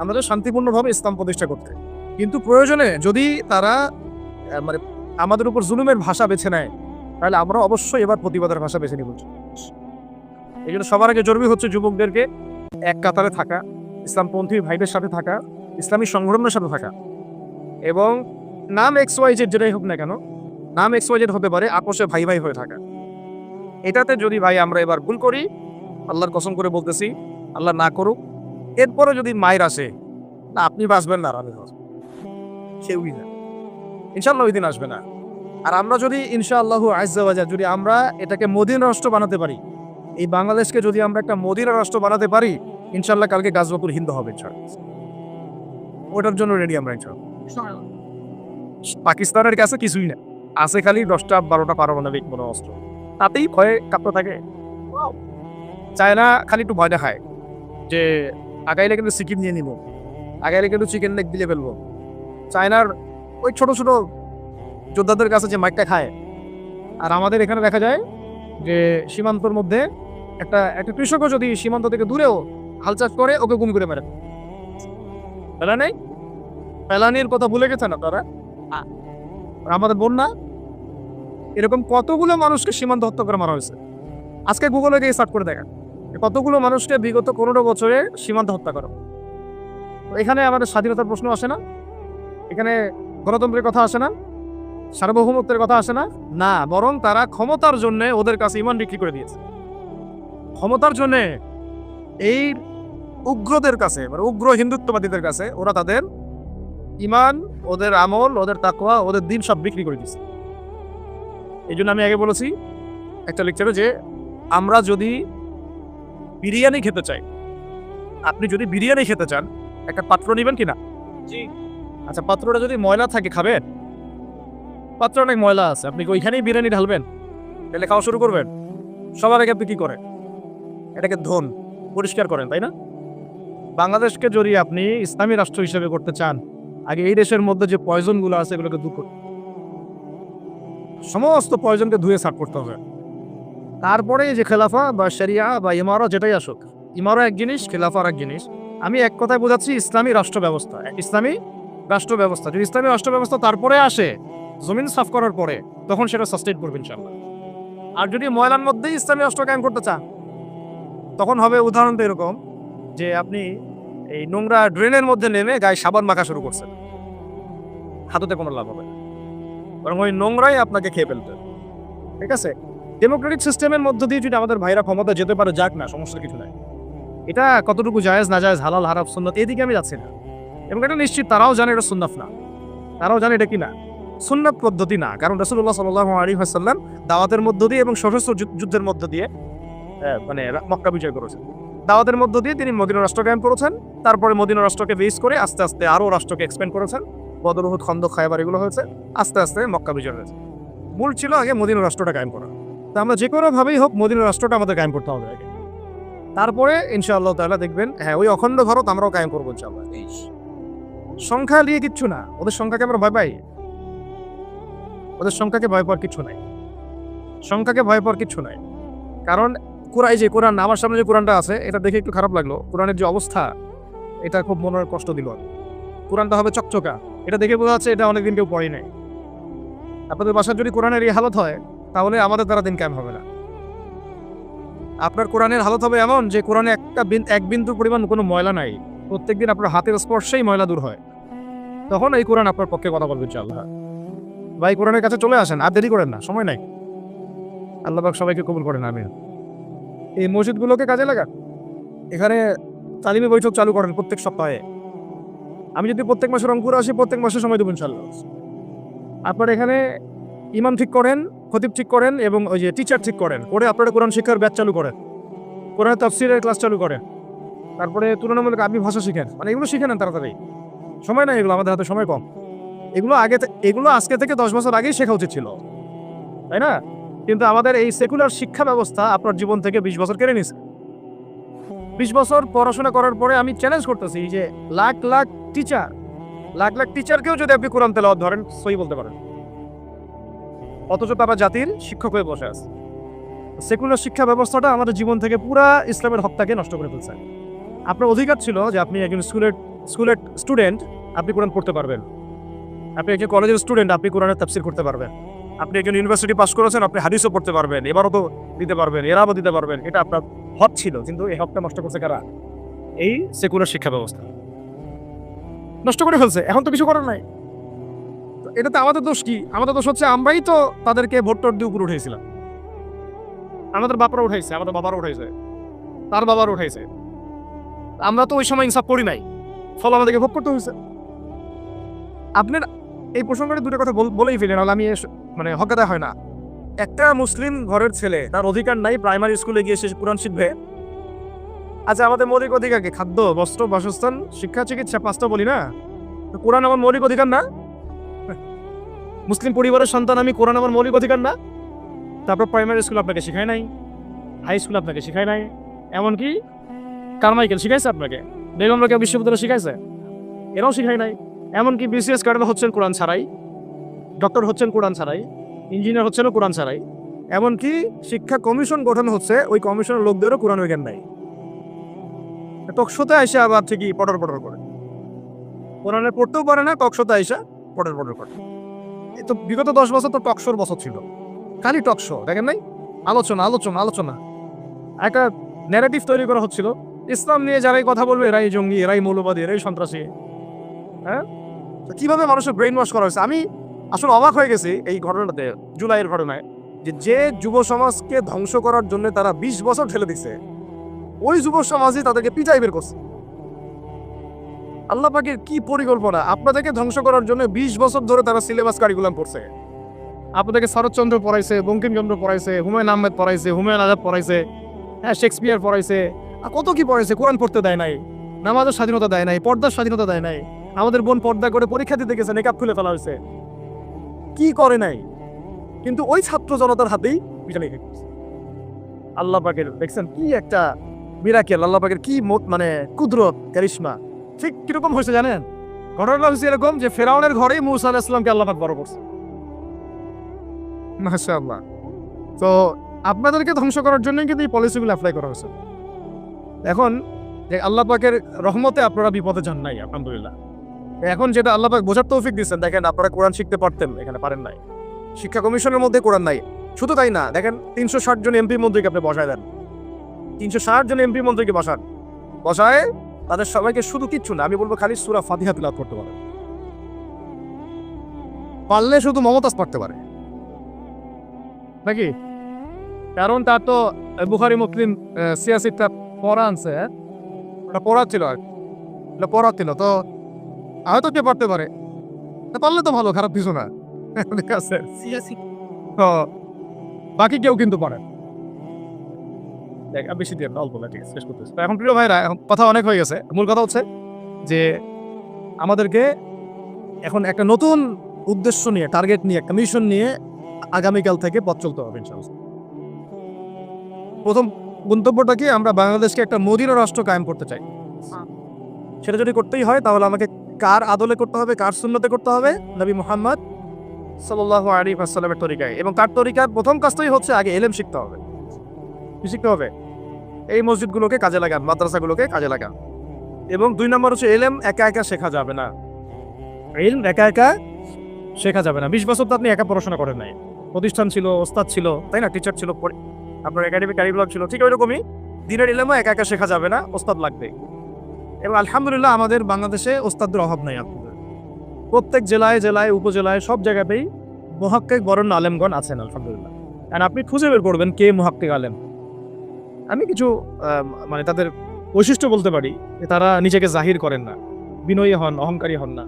আমরা তো শান্তিপূর্ণভাবে ইসলাম প্রতিষ্ঠা করতে। কিন্তু প্রয়োজনে যদি তারা মানে আমাদের উপর জুলুমের ভাষা বেছে নেয়, তাহলে আমরা অবশ্যই এবার প্রতিবাদের ভাষা বেছে নিব। এই জন্য সবার আগে জরুরি হচ্ছে যুবকদেরকে এক কাতারে থাকা, ইসলামপন্থী ভাইদের সাথে থাকা, ইসলামী সংগঠনের সাথে থাকা, এবং নাম XYZ যেটাই হোক না কেন, নাম XYZ হতে পারে, আপোষে ভাই ভাই হয়ে থাকা। এটাতে যদি ভাই আমরা এবার ভুল করি, আল্লাহর কসম করে বলতেছি, আল্লাহ না করুক, এরপরে যদি মায়ের আসে, না আপনি বাঁচবেন না, আর আমি বাঁচব, কেউই না, ইনশাল্লাহ ওই দিন আসবে না। আর আমরা যদি ইনশাআল্লাহু আজ্জা ওয়া জাল্লা যদি আমরা এটাকে মদিনা রাষ্ট্র বানাতে পারি, এই বাংলাদেশকে যদি আমরা একটা মদিনা রাষ্ট্র বানাতে পারি, ইনশাল্লাহ কালকে গাজওয়াতুল হিন্দ হবে ইনশাআল্লাহ। ওটার জন্য রেডি আমরা ইনশাআল্লাহ। পাকিস্তানের কাছে কিছুই না, আছে খালি 10টা 12টা পারমাণবিক কোনো অস্ত্র, তাতেই ভয়ে কাঁপতে থাকে। চায়না খালি একটু ভয় দেখায় যে আগাইলে কিন্তু সিকিম নিয়ে নিব, আগাইলে কিন্তু চিকেন লেগ দিলে ফেলবো। চায়নার ওই ছোট ছোট যোদ্ধাদের কাছে যে মাইকটা খায়, আর আমাদের এখানে দেখা যায় যে সীমান্তর মধ্যে একটা কৃষকও যদি সীমান্ত থেকে দূরেও হাল চাষ করে, ওকে গুম করে মেরে ফেলা নেই। ফেলানির কথা ভুলে গেছে না তারা? আর আমাদের বন্যা, এরকম কতগুলো মানুষকে সীমান্ত হত্যা করে মারা হয়েছে। আজকে গুগলে গিয়ে সার্চ করে দেখেন কতগুলো মানুষকে বিগত 15 বছরে সীমান্ত হত্যা করো। এখানে আমাদের স্বাধীনতার প্রশ্ন আসে না, এখানে গণতন্ত্রের কথা আসে না, সার্বভৌমত্বের কথা আসে না, না, বরং তারা ক্ষমতার জন্য ওদের কাছে ইমান বিক্রি করে দিয়েছে। ক্ষমতার জন্য এই উগ্রদের কাছে, মানে উগ্র হিন্দুত্ববাদীদের কাছে ওরা তাদের ইমান, ওদের আমল, ওদের তাকওয়া, ওদের দিন সব বিক্রি করে দিয়েছে। এই জন্য আমি আগে বলেছি একটা লেকচারে যে আমরা যদি বিরিয়ানি খেতে চাই, আপনি যদি বিরিয়ানি খেতে চান, একটা পাত্র নেবেন কিনা? জি। আচ্ছা, পাত্রটা যদি ময়লা থাকে খাবেন? পাত্র অনেক ময়লা আছে, আপনি ওইখানেই বিরিয়ানি ঢালবেন, তাহলে খাওয়া শুরু করবেন? সবার আগে আপনি কি করেন? এটাকে ধোন, পরিষ্কার করেন, তাই না? বাংলাদেশকে যদি আপনি ইসলামী রাষ্ট্র হিসেবে করতে চান, আগে এই দেশের মধ্যে যে পয়জনগুলো আছে এগুলোকে দূর করতে, সমস্ত পয়জনকে ধুয়ে সাফ করতে হবে। তারপরে যে খেলাফা বা শরিয়া বা ইমারা যেটাই আসুক, ইমারা এক জিনিস, খেলাফা এক জিনিস। আমি এক কথায় বোঝাচ্ছি ইসলামী রাষ্ট্র ব্যবস্থা। ইসলামী রাষ্ট্র ব্যবস্থা যদি ইসলামী রাষ্ট্র ব্যবস্থা তারপরে আসে, জমিন সাফ করার পরে, তখন সেটা সাস্টেইন করবে ইনশাআল্লাহ। আর যদি ময়লার মধ্যেই ইসলামী রাষ্ট্র কায়েম করতে চান, তখন হবে উদাহরণটা এরকম যে আপনি এই নোংরা ড্রেনের মধ্যে নেমে গায়ে সাবান মাখা শুরু করছেন, হাততে কোনো লাভ হবে না, বরং ওই নোংরাই আপনাকে খেয়ে ফেলতে। ঠিক আছে, ডেমোক্রেটিক সিস্টেমের মধ্য দিয়ে যদি আমাদের ভাইরা ক্ষমতা যেতে পারে, যাক না, সমস্যা কিছু নাই। এটা কতটুকু জায়েজ না জায়েজ, হালাল হারাম সুন্নাত, এদিকে আমি যাচ্ছি না। এবং এটা নিশ্চিত তারাও জানে এটা সুন্নাত না, তারাও জানে এটা কি না, সুন্নাত পদ্ধতি না। কারণ রাসূলুল্লাহ সাল্লাল্লাহু আলাইহি ওয়াসাল্লাম দাওয়াতের মধ্য দিয়ে এবং সশস্ত্র যুদ্ধের মধ্য দিয়ে মানে মক্কা বিজয় করেছেন। দাওয়াতের মধ্য দিয়ে তিনি মদিনা রাষ্ট্র কায়েম করেছেন। তারপরে মদিনা রাষ্ট্রকে বেস করে আস্তে আস্তে আরও রাষ্ট্রকে এক্সপ্যান্ড করেছেন। বদর, উহুদ, খন্দক, খায়বার এগুলো হয়েছে, আস্তে আস্তে মক্কা বিজয় হয়েছে। মূল ছিল আগে মদিনা রাষ্ট্রটা কায়েম করা। তা আমরা যে কোনোভাবেই হোক মদিনা রাষ্ট্রটা আমাদের কায়েম করতে হবে আগে, তারপরে ইনশাআল্লাহ তাআলা দেখবেন হ্যাঁ ওই অখণ্ড ভারত আমরাও কায়েম করবো ইনশাআল্লাহ। সংখ্যা নিয়ে কিচ্ছু না, ওদের সংখ্যাকে আমরা ভয় পাই? ওদের সংখ্যাকে ভয় পাওয়ার কিছু নাই, সংখ্যাকে ভয় পাওয়ার কিছু নাই। কারণ কোরআন আমার সামনে যে কোরআনটা আছে এটা দেখে একটু খারাপ লাগলো। কোরআনের যে অবস্থা এটা খুব মনের কষ্ট দিল। কোরআনটা হবে চকচকা, এটা দেখে বোঝা যাচ্ছে এটা অনেকদিন কেউ পড়ে নাই। আপনাদের বাসার যদি কোরআনের এই হালত হয় তাহলে আমাদের দ্বারা দিন কায়েম হবে না। আপনার কোরআনের হালত হবে এমন যে কোরআনে এক বিন্দু পরিমাণ কোনো ময়লা নাই, প্রত্যেকদিন আপনার হাতের স্পর্শেই ময়লা দূর হয়, তখন এই কোরআন আপনার পক্ষে কথা বলবে ইনশাআল্লাহ। ভাই কোরআনের কাছে চলে আসেন, আর দেরি করেন না, সময় নাই। আল্লাহ পাক সবাইকে কবুল করেন, আমিন। এই মসজিদগুলোকে কাজে লাগান, এখানে তালিমি বৈঠক চালু করেন প্রত্যেক সপ্তাহে। আমি যদি প্রত্যেক মাসে রংপুরে আসি, প্রত্যেক মাসে সময় দেবো ইনশাআল্লাহ। আপনারা এখানে ইমাম ঠিক করেন, খতিব ঠিক করেন এবং ওই যে টিচার ঠিক করেন, করে আপনারা কোরআন শিক্ষার ব্যাচ চালু করেন, কোরআন তাফসীরের ক্লাস চালু করেন, তারপরে তুলনামূলক আরবি ভাষা শিখেন। মানে এগুলো শিখে নেন তাড়াতাড়ি, সময় নাই, এগুলো আমাদের হাতে সময় কম। এগুলো আজকে থেকে 10 বছর আগেই শেখা উচিত ছিল, তাই না? কিন্তু আমাদের এই সেকুলার শিক্ষা ব্যবস্থা আপনার জীবন থেকে 20 বছর কেড়ে নিছে। 20 বছর পড়াশোনা করার পরে আমি চ্যালেঞ্জ করতেছি যে লাখ লাখ টিচারকেও যদি আপনি কোরআন তেলাওয়াত ধরেন সহি বলতে পারেন, অথচ তারা জাতির শিক্ষক হয়ে বসে আছে। সেকুলার শিক্ষা ব্যবস্থাটা আমাদের জীবন থেকে পুরা ইসলামের হকটাকে নষ্ট করে ফেলছে। আপনার অধিকার ছিল যে আপনি একজন স্কুলের স্টুডেন্ট, আপনি কোরআন পড়তে পারবেন। আপনি একজন কলেজের স্টুডেন্ট, আপনি কোরআনের তাফসীর করতে পারবেন। আপনি একজন ইউনিভার্সিটি পাস করেছেন, আপনি হাদিসও পড়তে পারবেন, এবারও তো দিতে পারবেন, এরাও দিতে পারবেন। এটা আপনার হক ছিল, কিন্তু এই হকটা নষ্ট করছে কারা? এই সেকুলার শিক্ষা ব্যবস্থা নষ্ট করে ফেলছে। এখন তো কিছু করার নাই। এটাতে আমাদের দোষ কি? আমাদের দোষ হচ্ছে আমরাই তো তাদেরকে ভোট দিয়ে উপরে উঠেছিলাম। আমাদের বাপরা উঠাইছে, আমাদের বাবারা উঠাইছে, তার বাবারা উঠাইছে। আমরা তো ওই সময় ইনসাফ করি নাই, ফলে আমাদেরকে ভোগ করতে হয়েছে। আপনার এই প্রসঙ্গে দুটো কথা বলেই ফেলেন, আমি মানে হকাদা হয় না। একটা মুসলিম ঘরের ছেলে, তার অধিকার নাই প্রাইমারি স্কুলে গিয়ে সে কোরআন শিখবে। আচ্ছা, আমাদের মৌলিক অধিকার কি? খাদ্য, বস্ত্র, বাসস্থান, শিক্ষা, চিকিৎসা, 5টা বলি না? কোরআন আমার মৌলিক অধিকার না? মুসলিম পরিবারের সন্তান আমি, কোরআন আমার মৌলিক অধিকার না? তারপর প্রাইমারি স্কুল আপনাকে শেখায় নাই, হাই স্কুল আপনাকে শেখায় নাই, এমনকি কারমাইকেল শিখাইছে আপনাকে, বেগম রোকেয়া বিশ্ববিদ্যালয় শিখাইছে, এরাও শিখায় নাই। এমনকি বিসিএস ক্যাডার হচ্ছেন কোরআন ছাড়াই, ডক্টর হচ্ছেন কোরআন ছাড়াই, ইঞ্জিনিয়ার হচ্ছেনও কোরআন ছাড়াই। এমনকি শিক্ষা কমিশন গঠন হচ্ছে, ওই কমিশনের লোকদেরও কোরআন জ্ঞান নাই। টকশোতে আইসা আবার ঠিকই পটর করে, কোরআনে পড়তেও পারে না, টকশোতে আইসা পটর করে। এই তো বিগত 10 বছর তো টকশোর বছর ছিল, খালি টকশো, দেখেন নাই? আলোচনা একটা ন্যারেটিভ তৈরি করা হচ্ছিল। ইসলাম নিয়ে যারাই কথা বলবে এরাই জঙ্গি, এরাই মৌলবাদী, এরাই সন্ত্রাসী। হ্যাঁ, কিভাবে মানুষের ব্রেইন ওয়াশ করা হয়েছে। আমি আসলে অবাক হয়ে গেছি এই ঘটনাতে, জুলাইয়ের ঘটনায়, যে যুব সমাজকে ধ্বংস করার জন্য তারা 20 বছর ঠেলে দিচ্ছে, ওই যুব সমাজই তাদেরকে পিটাই বের করছে। আল্লাহ পাকের কি পরিকল্পনা! আপনাদেরকে ধ্বংস করার জন্য 20 বছর ধরে তারা সিলেবাস কারিকুলাম পড়ছে। আপনাদেরকে শরৎচন্দ্র পড়াইছে, বঙ্কিমচন্দ্র পড়াইছে, হুমায়ুন আহমেদ পড়াইছে, হুমায়ুন আজাদ পড়াইছে, হ্যাঁ শেক্সপিয়ার পড়াইছে, আর কত কি পড়াইছে। কোরআন পড়তে দেয় নাই, নামাজের স্বাধীনতা দেয় নাই, পর্দার স্বাধীনতা দেয় নাই। আমাদের বোন পর্দা করে পরীক্ষা দিতে গেছে, নেকাব খুলে ফেলা হয়েছে, কি করে নাই। কিন্তু ওই ছাত্র জনতার হাতেই পিটানি খেয়ে গেছে। আল্লাহ পাকের দেখছেন কি একটা মিরাকেল, আল্লাহ পাকের কি মানে কুদরত, কারিশমা। ঠিক কিরকম হয়েছে জানেন? ঘটনাটা হচ্ছে এরকম যে ফেরাউনের ঘরেই মুসা আলাইহিস সালামকে আল্লাহ পাক বড় করছে। মাশাআল্লাহ। তো আপনাদেরকে ধ্বংস করার জন্য কিন্তু এই পলিসিগুলো অ্যাপ্লাই করা হয়েছে। এখন যে আল্লাহ পাকের রহমতে আপনারা বিপদে যান নাই, আলহামদুলিল্লাহ। এখন যেটা আল্লাহ পাক বোঝার তৌফিক দিচ্ছেন, দেখেন আপনারা কোরআন শিখতে পারতেন, এখানে পারেন নাই। শিক্ষা কমিশনের মধ্যে কোরআন নাই। শুধু তাই না, দেখেন 360 জন এমপি মন্ত্রীকে আপনি বসায় দেন, 360 জন এমপি মন্ত্রীকে বসায় তাদের সবাইকে শুধু কিচ্ছু না, আমি বলবো খালি সূরা ফাতিহা তিলাওয়াত করতে পারে, পারলে শুধু মমতাজ পড়তে পারে নাকি? কারণ তার তো বুখারী মুসলিম সিয়াসিটা পড়া আনছে, ওটা পড়া ছিল তো হয়তো কে পড়তে পারে, পারলে তো ভালো, খারাপ কিছু না। ঠিক আছে, বাকি কেউ কিন্তু পারে। দেখ আর বেশি দিয়ে না, অল্প না, ঠিক আছে শেষ করতেছি। তো এখন প্রিয় ভাইরা, এখন কথা অনেক হয়ে গেছে, মূল কথা হচ্ছে যে আমাদেরকে এখন একটা নতুন উদ্দেশ্য নিয়ে, টার্গেট নিয়ে, একটা মিশন নিয়ে আগামীকাল থেকে পথ চলতে হবে ইনশাআল্লাহ। প্রথম গন্তব্যটা কি, আমরা বাংলাদেশকে একটা মদিনা রাষ্ট্র কায়েম করতে চাই। সেটা যদি করতেই হয় তাহলে আমাকে কার আদলে করতে হবে, কার সুন্নতে করতে হবে? নবী মুহাম্মদ সাল্লাল্লাহু আলাইহি ওয়াসাল্লামের তরিকায়। এবং তার তরিকার প্রথম কাজটাই হচ্ছে আগে ইলম শিখতে হবে। কি শিখতে হবে? এই মসজিদগুলোকে কাজে লাগান, মাদ্রাসাগুলোকে কাজে লাগান। এবং 2 নম্বর হচ্ছে ইলম একা একা শেখা যাবে না। ইলম একা একা শেখা যাবে না। 20 বছর তো আপনি একা পড়াশোনা করেন নাই, প্রতিষ্ঠান ছিল, ওস্তাদ ছিল, তাই না, টিচার ছিল, আপনার একাডেমিক কারিকুলাম ছিল, ঠিক ওইরকমই দিনের ইলমও একা একা শেখা যাবে না, ওস্তাদ লাগবে। এবং আলহামদুলিল্লাহ আমাদের বাংলাদেশে ওস্তাদের অভাব নাই। আপনাদের প্রত্যেক জেলায় জেলায় উপজেলায় সব জায়গাতেই মুহাক্কিক বরেণ্য আলেমগণ আছেন আলহামদুলিল্লাহ। আর আপনি খুঁজে বের করবেন কে মুহাক্কিক আলেম। আমি কিছু মানে তাদের বৈশিষ্ট্য বলতে পারি যে তারা নিজেকে জাহির করেন না, বিনয়ী হন, অহংকারী হন না,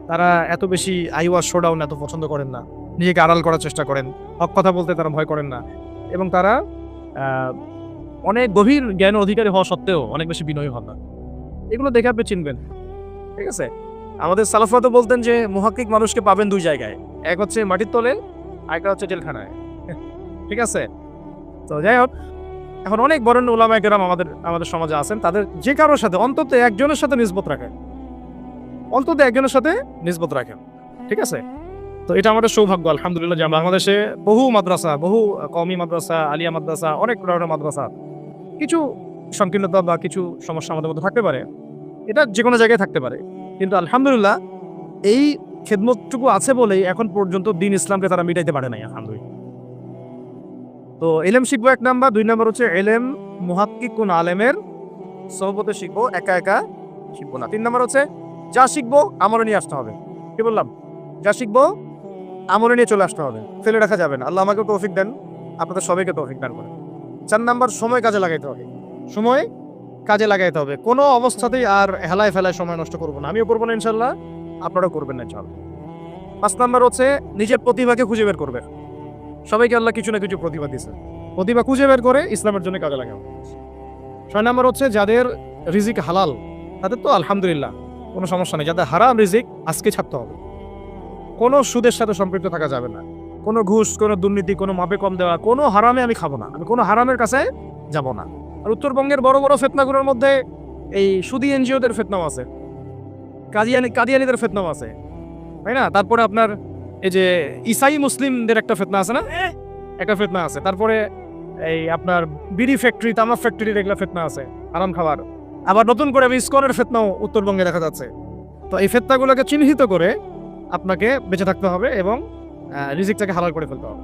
তারা এত বেশি আইওয়া শোডাউন এত পছন্দ করেন না, নিজেকে আড়াল করার চেষ্টা করেন, হক কথা বলতে তারা ভয় করেন না, এবং তারা অনেক গভীর জ্ঞান অধিকারী হওয়া সত্ত্বেও অনেক বেশি বিনয়ী হন না। এগুলো দেখে আপনি চিনবেন, ঠিক আছে। আমাদের সালাফরা তো বলতেন যে মুহাক্কিক মানুষকে পাবেন 2 জায়গায়, এক হচ্ছে মাটির তলে, আরেকটা হচ্ছে জেলখানায়, ঠিক আছে। তো যাই হোক, এখন অনেক বরেণ্য উলামায়ে কেরাম আমাদের সমাজে আছেন, তাদের যে কারোর সাথে অন্তত একজনের সাথে নিসবত রাখেন, অন্তত একজনের সাথে নিসবত রাখেন, ঠিক আছে। তো এটা আমাদের সৌভাগ্য আলহামদুলিল্লাহ যে বাংলাদেশে বহু মাদ্রাসা, বহু কওমি মাদ্রাসা, আলিয়া মাদ্রাসা, অনেক ধরনের মাদ্রাসা, কিছু সংকীর্ণতা বা কিছু সমস্যা আমাদের মধ্যে থাকতে পারে, এটা যে কোনো জায়গায় থাকতে পারে, কিন্তু আলহামদুলিল্লাহ এই খেদমতটুকু আছে বলেই এখন পর্যন্ত দ্বীন ইসলামকে তারা মিটাইতে পারে নাই আলহামদুলিল্লাহ। তো ইলম শিখবো 1 নাম্বার, 2 নাম্বার হচ্ছে ইলম মুহাক্কিক কোন আলেমের সোহবতে শিখবো, একা একা শিখবো না। 3 নাম্বার হচ্ছে যা শিখবো আমলে নিয়ে আসতে হবে। কি বললাম? যা শিখবো আমলে নিয়ে চলে আসতে হবে, ফেলে রাখা যাবে না। আল্লাহ আমাকে তৌফিক দেন, আপনাদের সবাইকে তৌফিক দান করেন। 4 নাম্বার সময় কাজে লাগাইতে হবে, সময় কাজে লাগাইতে হবে, কোনো অবস্থাতেই আর হেলায় ফেলায় সময় নষ্ট করবো না, আমিও করবো না ইনশাল্লাহ, আপনারাও করবেন না ইনশাল্লাহ। 5 নাম্বার হচ্ছে নিজের প্রতিভাকে খুঁজে বের করবে। সবাইকে আল্লাহ কিছু না কিছু প্রতিভা দিয়েছে, প্রতিভা খুঁজে বের করে ইসলামের জন্য কাজে লাগাবো। 6 নাম্বার হচ্ছে যাদের রিজিক হালাল তাদের তো আলহামদুলিল্লাহ কোনো সমস্যা নেই, যাদের হারাম রিজিক আজকে ছাড়তে হবে। কোনো সুদের সাথে সম্পৃক্ত থাকা যাবে না, কোনো ঘুষ, কোনো দুর্নীতি, কোনো মাপে কম দেওয়া, কোনো হারামে আমি খাবো না, আমি কোনো হারামের কাছে যাব না। আর উত্তরবঙ্গের বড় বড় ফেতনাগুলোর মধ্যে এই সুদী এনজিওদের ফেতনাও আছে, কাদিয়ানিদের ফেতনাও আছে, তাই না। তারপরে আপনার এই যে ইসাই মুসলিমদের একটা ফেতনা আছে না, একটা ফেতনা আছে। তারপরে এই আপনার বিড়ি ফ্যাক্টরি, তামাক ফ্যাক্টরির এগুলা ফেতনা আছে, হারাম খাবার। আবার নতুন করে ইসকনের ফেতনাও উত্তরবঙ্গে দেখা যাচ্ছে। তো এই ফেতনাগুলোকে চিহ্নিত করে আপনাকে বেঁচে থাকতে হবে এবং রিজিকটাকে হালাল করে ফেলতে হবে,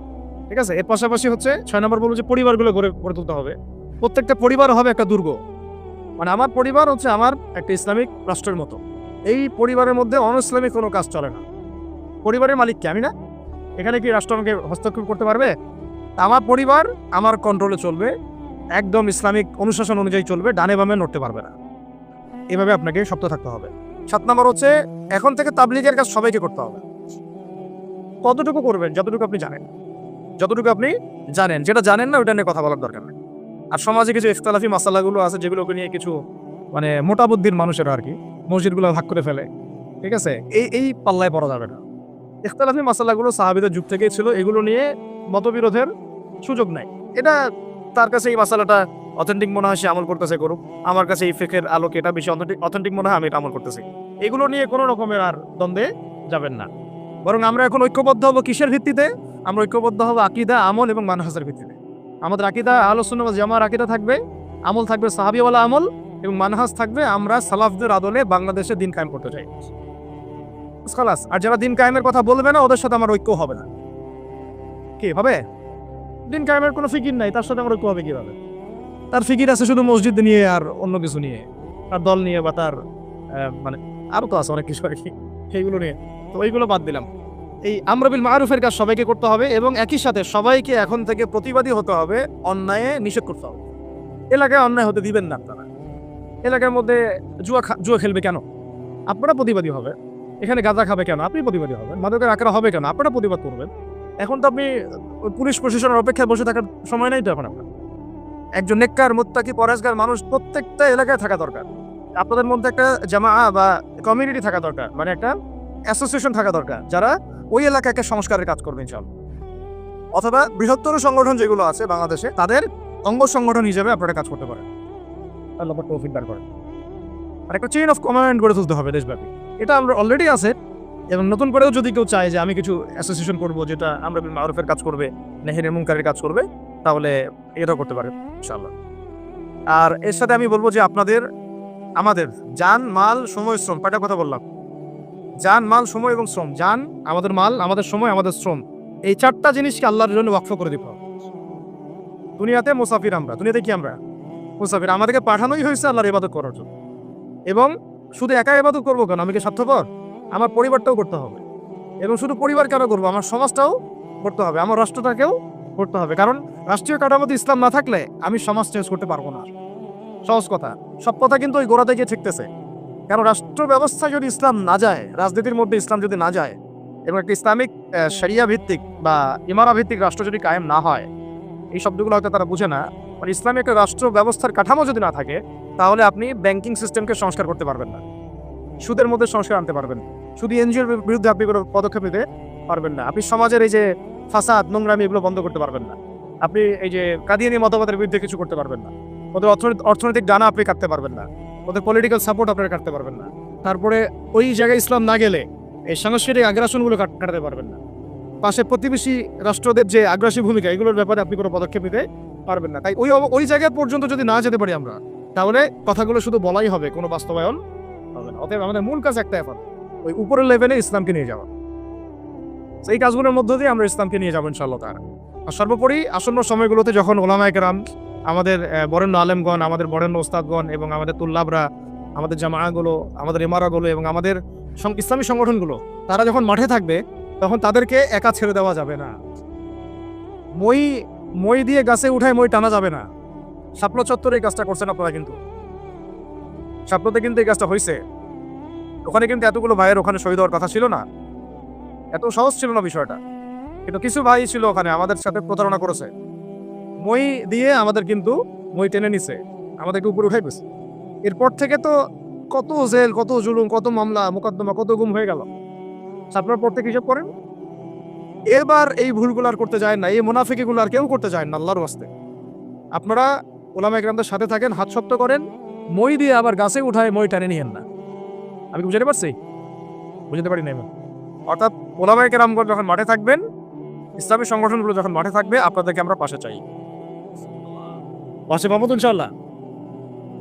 ঠিক আছে। এর পাশাপাশি হচ্ছে 6 নম্বর বলবো যে পরিবারগুলো গড়ে তুলতে হবে। প্রত্যেকটা পরিবার হবে একটা দুর্গ, মানে আমার পরিবার হচ্ছে আমার একটা ইসলামিক রাষ্ট্রের মতো। এই পরিবারের মধ্যে অনইসলামিক কোনো কাজ চলে না। পরিবারের মালিক কি? আমি না। এখানে কি রাষ্ট্র আমাকে হস্তক্ষেপ করতে পারবে? আমার পরিবার আমার কন্ট্রোলে চলবে, একদম ইসলামিক অনুশাসন অনুযায়ী চলবে, ডানে বামে নড়তে পারবে না। এভাবে আপনাকে শক্ত থাকতে হবে। 7 নম্বর হচ্ছে এখন থেকে তাবলীগের কাজ সবাইকে করতে হবে। কতটুকু করবেন? যতটুকু আপনি জানেন, যতটুকু আপনি জানেন। যেটা জানেন না ওইটা নিয়ে কথা বলার দরকার নেই। আর সমাজে কিছু ইখতিলাফি মাসালাগুলো আছে যেগুলোকে নিয়ে কিছু মানে মোটা বুদ্ধির মানুষেরা আর কি মসজিদগুলো ভাগ করে ফেলে, ঠিক আছে। এই পাল্লায় পড়া যাবে না। ইখতিলাফি মাসালাগুলো সাহাবীদের যুগ থেকেই ছিল, এগুলো নিয়ে মতবিরোধের সুযোগ নাই। এটা তার কাছে এই মাসালাটা অথেন্টিক মনে হয় সে আমল করতেছে, করুক। আমার কাছে এই ফিকহের আলোকে এটা বেশি অথেন্টিক মনে হয়, আমি এটা আমল করতেছি। এগুলো নিয়ে কোনো রকমের আর দ্বন্দ্বে যাবেন না। বরং আমরা এখন ঐক্যবদ্ধ হব কিসের ভিত্তিতে? আমরা ঐক্যবদ্ধ হব আকীদা, আমল এবং মানহাজের ভিত্তিতে। আমাদের আকীদা আহলুস সুন্নাহ ওয়াল জামাআর আকীদা থাকবে, আমল থাকবে সাহাবীওয়ালা আমল, এবং মানহাজ থাকবে আমরা সালাফদের আদলে বাংলাদেশে দিন কায়েম করতে চাই। খালাস। আর যারা দিন কায়েমের কথা বলবে না ওদের সাথে আমার ঐক্য হবে না। কি হবে? দিন কায়েমের কোনো ফিকির নাই, তার সাথে আমার ঐক্য হবে কিভাবে? তার ফিকির আছে শুধু মসজিদ নিয়ে আর অন্য কিছু নিয়ে, তার দল নিয়ে বা তার মানে আরো তো আছে অনেক কিছু আর কি, সেইগুলো নিয়ে। তো ওইগুলো বাদ দিলাম। এই আমর বিল মারুফের কাজ সবাইকে করতে হবে এবং একই সাথে সবাইকে এখন থেকে প্রতিবাদী হতে হবে, অন্যায়ে নিষেধ করতে হবে। এলাকায় অন্যায় হতে দিবেন না আপনারা। এলাকার মধ্যে জুয়া খেলবে কেন? আপনারা প্রতিবাদী হবে। এখানে গাঁজা খাবে কেন? আপনি প্রতিবাদী হবেন। মাদকের আঁকড়া হবে কেন? আপনারা প্রতিবাদ করবেন। এখন তো আপনি পুলিশ প্রশাসনের অপেক্ষায় বসে থাকার সময় নাই তো এখন আপনার। একজন নেককার মুত্তাকি পরেশগার মানুষ প্রত্যেকটা এলাকায় থাকা দরকার। আপনাদের মধ্যে একটা জামা বা কমিউনিটি থাকা দরকার, মানে একটা অ্যাসোসিয়েশন থাকা দরকার যারা ওই এলাকাকে সংস্কারের কাজ করবে ইনশাআল্লাহ। অথবা বৃহত্তর সংগঠন যেগুলো আছে বাংলাদেশে তাদের অঙ্গ সংগঠন হিসেবে আপনারা কাজ করতে পারেন। আল্লাহ পাক তৌফিক দান করেন। আর একটা চেইন অফ কমান্ড গড়ে তুলতে হবে দেশব্যাপী। এটা আমরা অলরেডি আছে, এবং নতুন করেও যদি কেউ চায় যে আমি কিছু অ্যাসোসিয়েশন করব যেটা আমরা বিল মারুফের কাজ করবে, নেহির মুনকারের কাজ করবে, তাহলে এটাও করতে পারেন ইনশাআল্লাহ। আর এর সাথে আমি বলবো যে আমাদের জান, মাল, সময়, শ্রম, কয়টা কথা বললাম? জান, মাল, সময় এবং শ্রম। জান, আমাদের মাল, আমাদের সময়, আমাদের শ্রম, এই চারটা জিনিসকে আল্লাহর জন্য ওয়াকফ করে দিব। দুনিয়াতে মুসাফির আমরা, দুনিয়াতে কি আমরা মুসাফির। আমাদেরকে পাঠানোই হয়েছে আল্লাহর ইবাদত করার জন্য। এবং শুধু একা ইবাদত করবো কেন? আমি কি স্বার্থপর? আমার পরিবারটাও করতে হবে। এবং শুধু পরিবার কেন করবো? আমার সমাজটাও করতে হবে, আমার রাষ্ট্রটাকেও করতে হবে। কারণ রাষ্ট্রীয় কাঠামোতে ইসলাম না থাকলে আমি সমাজ চেঞ্জ করতে পারবো না। সহজ কথা, সব কথা কিন্তু ওই গোড়া থেকে ঠেকতেছে। কারণ রাষ্ট্র ব্যবস্থায় যদি ইসলাম না যায়, রাজনীতির মধ্যে ইসলাম যদি না যায়, এবং একটা ইসলামিক শরিয়া ভিত্তিক বা ইমারা ভিত্তিক রাষ্ট্র যদি কায়েম না হয়, এই শব্দগুলো হয়তো তারা বুঝে না। মানে ইসলামিক একটা রাষ্ট্র ব্যবস্থার কাঠামো যদি না থাকে, তাহলে আপনি ব্যাংকিং সিস্টেমকে সংস্কার করতে পারবেন না, সুদের মধ্যে সংস্কার আনতে পারবেন, শুধু এনজিওর বিরুদ্ধে আপনি কোনো পদক্ষেপ নিতে পারবেন না, আপনি সমাজের এই যে ফাসাদ, নোংরামি, এগুলো বন্ধ করতে পারবেন না, আপনি এই যে কাদিয়ানি মতবাদের বিরুদ্ধে কিছু করতে পারবেন না, ওদের অর্থনৈতিক ডানা আপনি কাটতে পারবেন না, ওদের পলিটিক্যাল সাপোর্ট আপনারা কাটতে পারবেন না। তারপরে ওই জায়গায় ইসলাম না গেলে এই সাংস্কৃতিক আগ্রাসনগুলো কাটাতে পারবেন না। পাশে প্রতিবেশী রাষ্ট্রদের যে আগ্রাসী ভূমিকা, এগুলোর ব্যাপারে আপনি কোনো পদক্ষেপ নিতে পারবেন না। তাই ওই জায়গা পর্যন্ত যদি না যেতে পারি আমরা, তাহলে কথাগুলো শুধু বলাই হবে, কোনো বাস্তবায়ন হবে না। অতএব আমাদের মূল কাজ একটা, এখন ওই উপরের লেভেলে ইসলামকে নিয়ে যাওয়া। সেই কাজগুলোর মধ্য দিয়ে আমরা ইসলামকে নিয়ে যাবো ইনশাআল্লাহ তাআলা। আর সর্বোপরি আসন্ন সময়গুলোতে যখন ওলামায়ে কেরাম, আমাদের বরেণ্য আলেমগণ, আমাদের বরেণ্য ওস্তাদগণ এবং আমাদের তুল্লাবরা, আমাদের জামাআগুলো, আমাদের ইমারাগুলো এবং আমাদের ইসলামী সংগঠনগুলো, তারা যখন মাঠে থাকবে, তখন তাদেরকে একা ছেড়ে দেওয়া যাবে না। মই দিয়ে গাছে উঠায় মই টানা যাবে না। শাপলা চত্বরে এই কাজটা করছেন আপনারা, কিন্তু শাপলাতে কিন্তু এই কাজটা হয়েছে। ওখানে কিন্তু এতগুলো ভাইয়ের ওখানে শহীদ হওয়ার কথা ছিল না, এত সহজ ছিল না বিষয়টা। কিন্তু কিছু ভাই ছিল ওখানে আমাদের সাথে প্রতারণা করেছে, মই দিয়ে আমাদের কিন্তু মই টেনে নিছে, আমাদেরকে উপরে উঠাই পেয়েছে। এরপর থেকে তো কত জেল, কত জুলুম, কত মামলা মোকদ্দমা, কত গুম হয়ে গেল। আপনার পর থেকে হিসাব করেন। এবার এই ভুলগুলো আর করতে যায় না, এই মুনাফিকিগুলো আর কেউ করতে যায় না আল্লাহর ওয়াস্তে। আপনারা ওলামায়ে কেরামদের সাথে থাকেন, হাত শক্ত করেন, মই দিয়ে আবার গাছে উঠায় মই টানে নিয়েন না। আমি কি বুঝাতে পারছি? বুঝতে পারি না। অর্থাৎ ওলামায়ে কেরামগণ যখন মাঠে থাকবেন, ইসলামী সংগঠনগুলো যখন মাঠে থাকবে, আপনাদেরকে আমরা পাশে চাই। পাশে পাবো তো ইনশাআল্লাহ।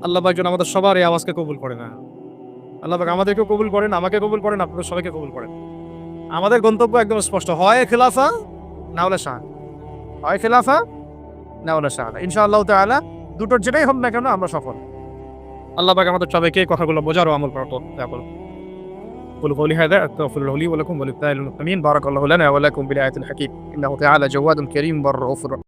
আল্লাহ পাক যেন আমাদের সবার এই আওয়াজকে কবুল করে না। আল্লাহ পাক আমাদেরকেও কবুল করেন, আমাকে কবুল করেন, আপনাদের সবাইকে কবুল করেন। আমাদের গন্তব্য একদম স্পষ্ট, হয় খেলাফা না হলে শাহ, হয় খেলাফা না হলে শাহ। ইনশাআল্লাহ তাআলা দুটোর যেটাই হোক না কেন আমরা সফল। আল্লাহ পাক আমাদের সবাইকে কথাগুলো বোঝার ও আমল করার তৌফিক দান করুন। قولوا قولي هذا أستغفر الله لي ولكم وللسائر المسلمين. بارك الله لنا ولكم بالآية الحكيم إنه تعالى جواد كريم بر رؤوف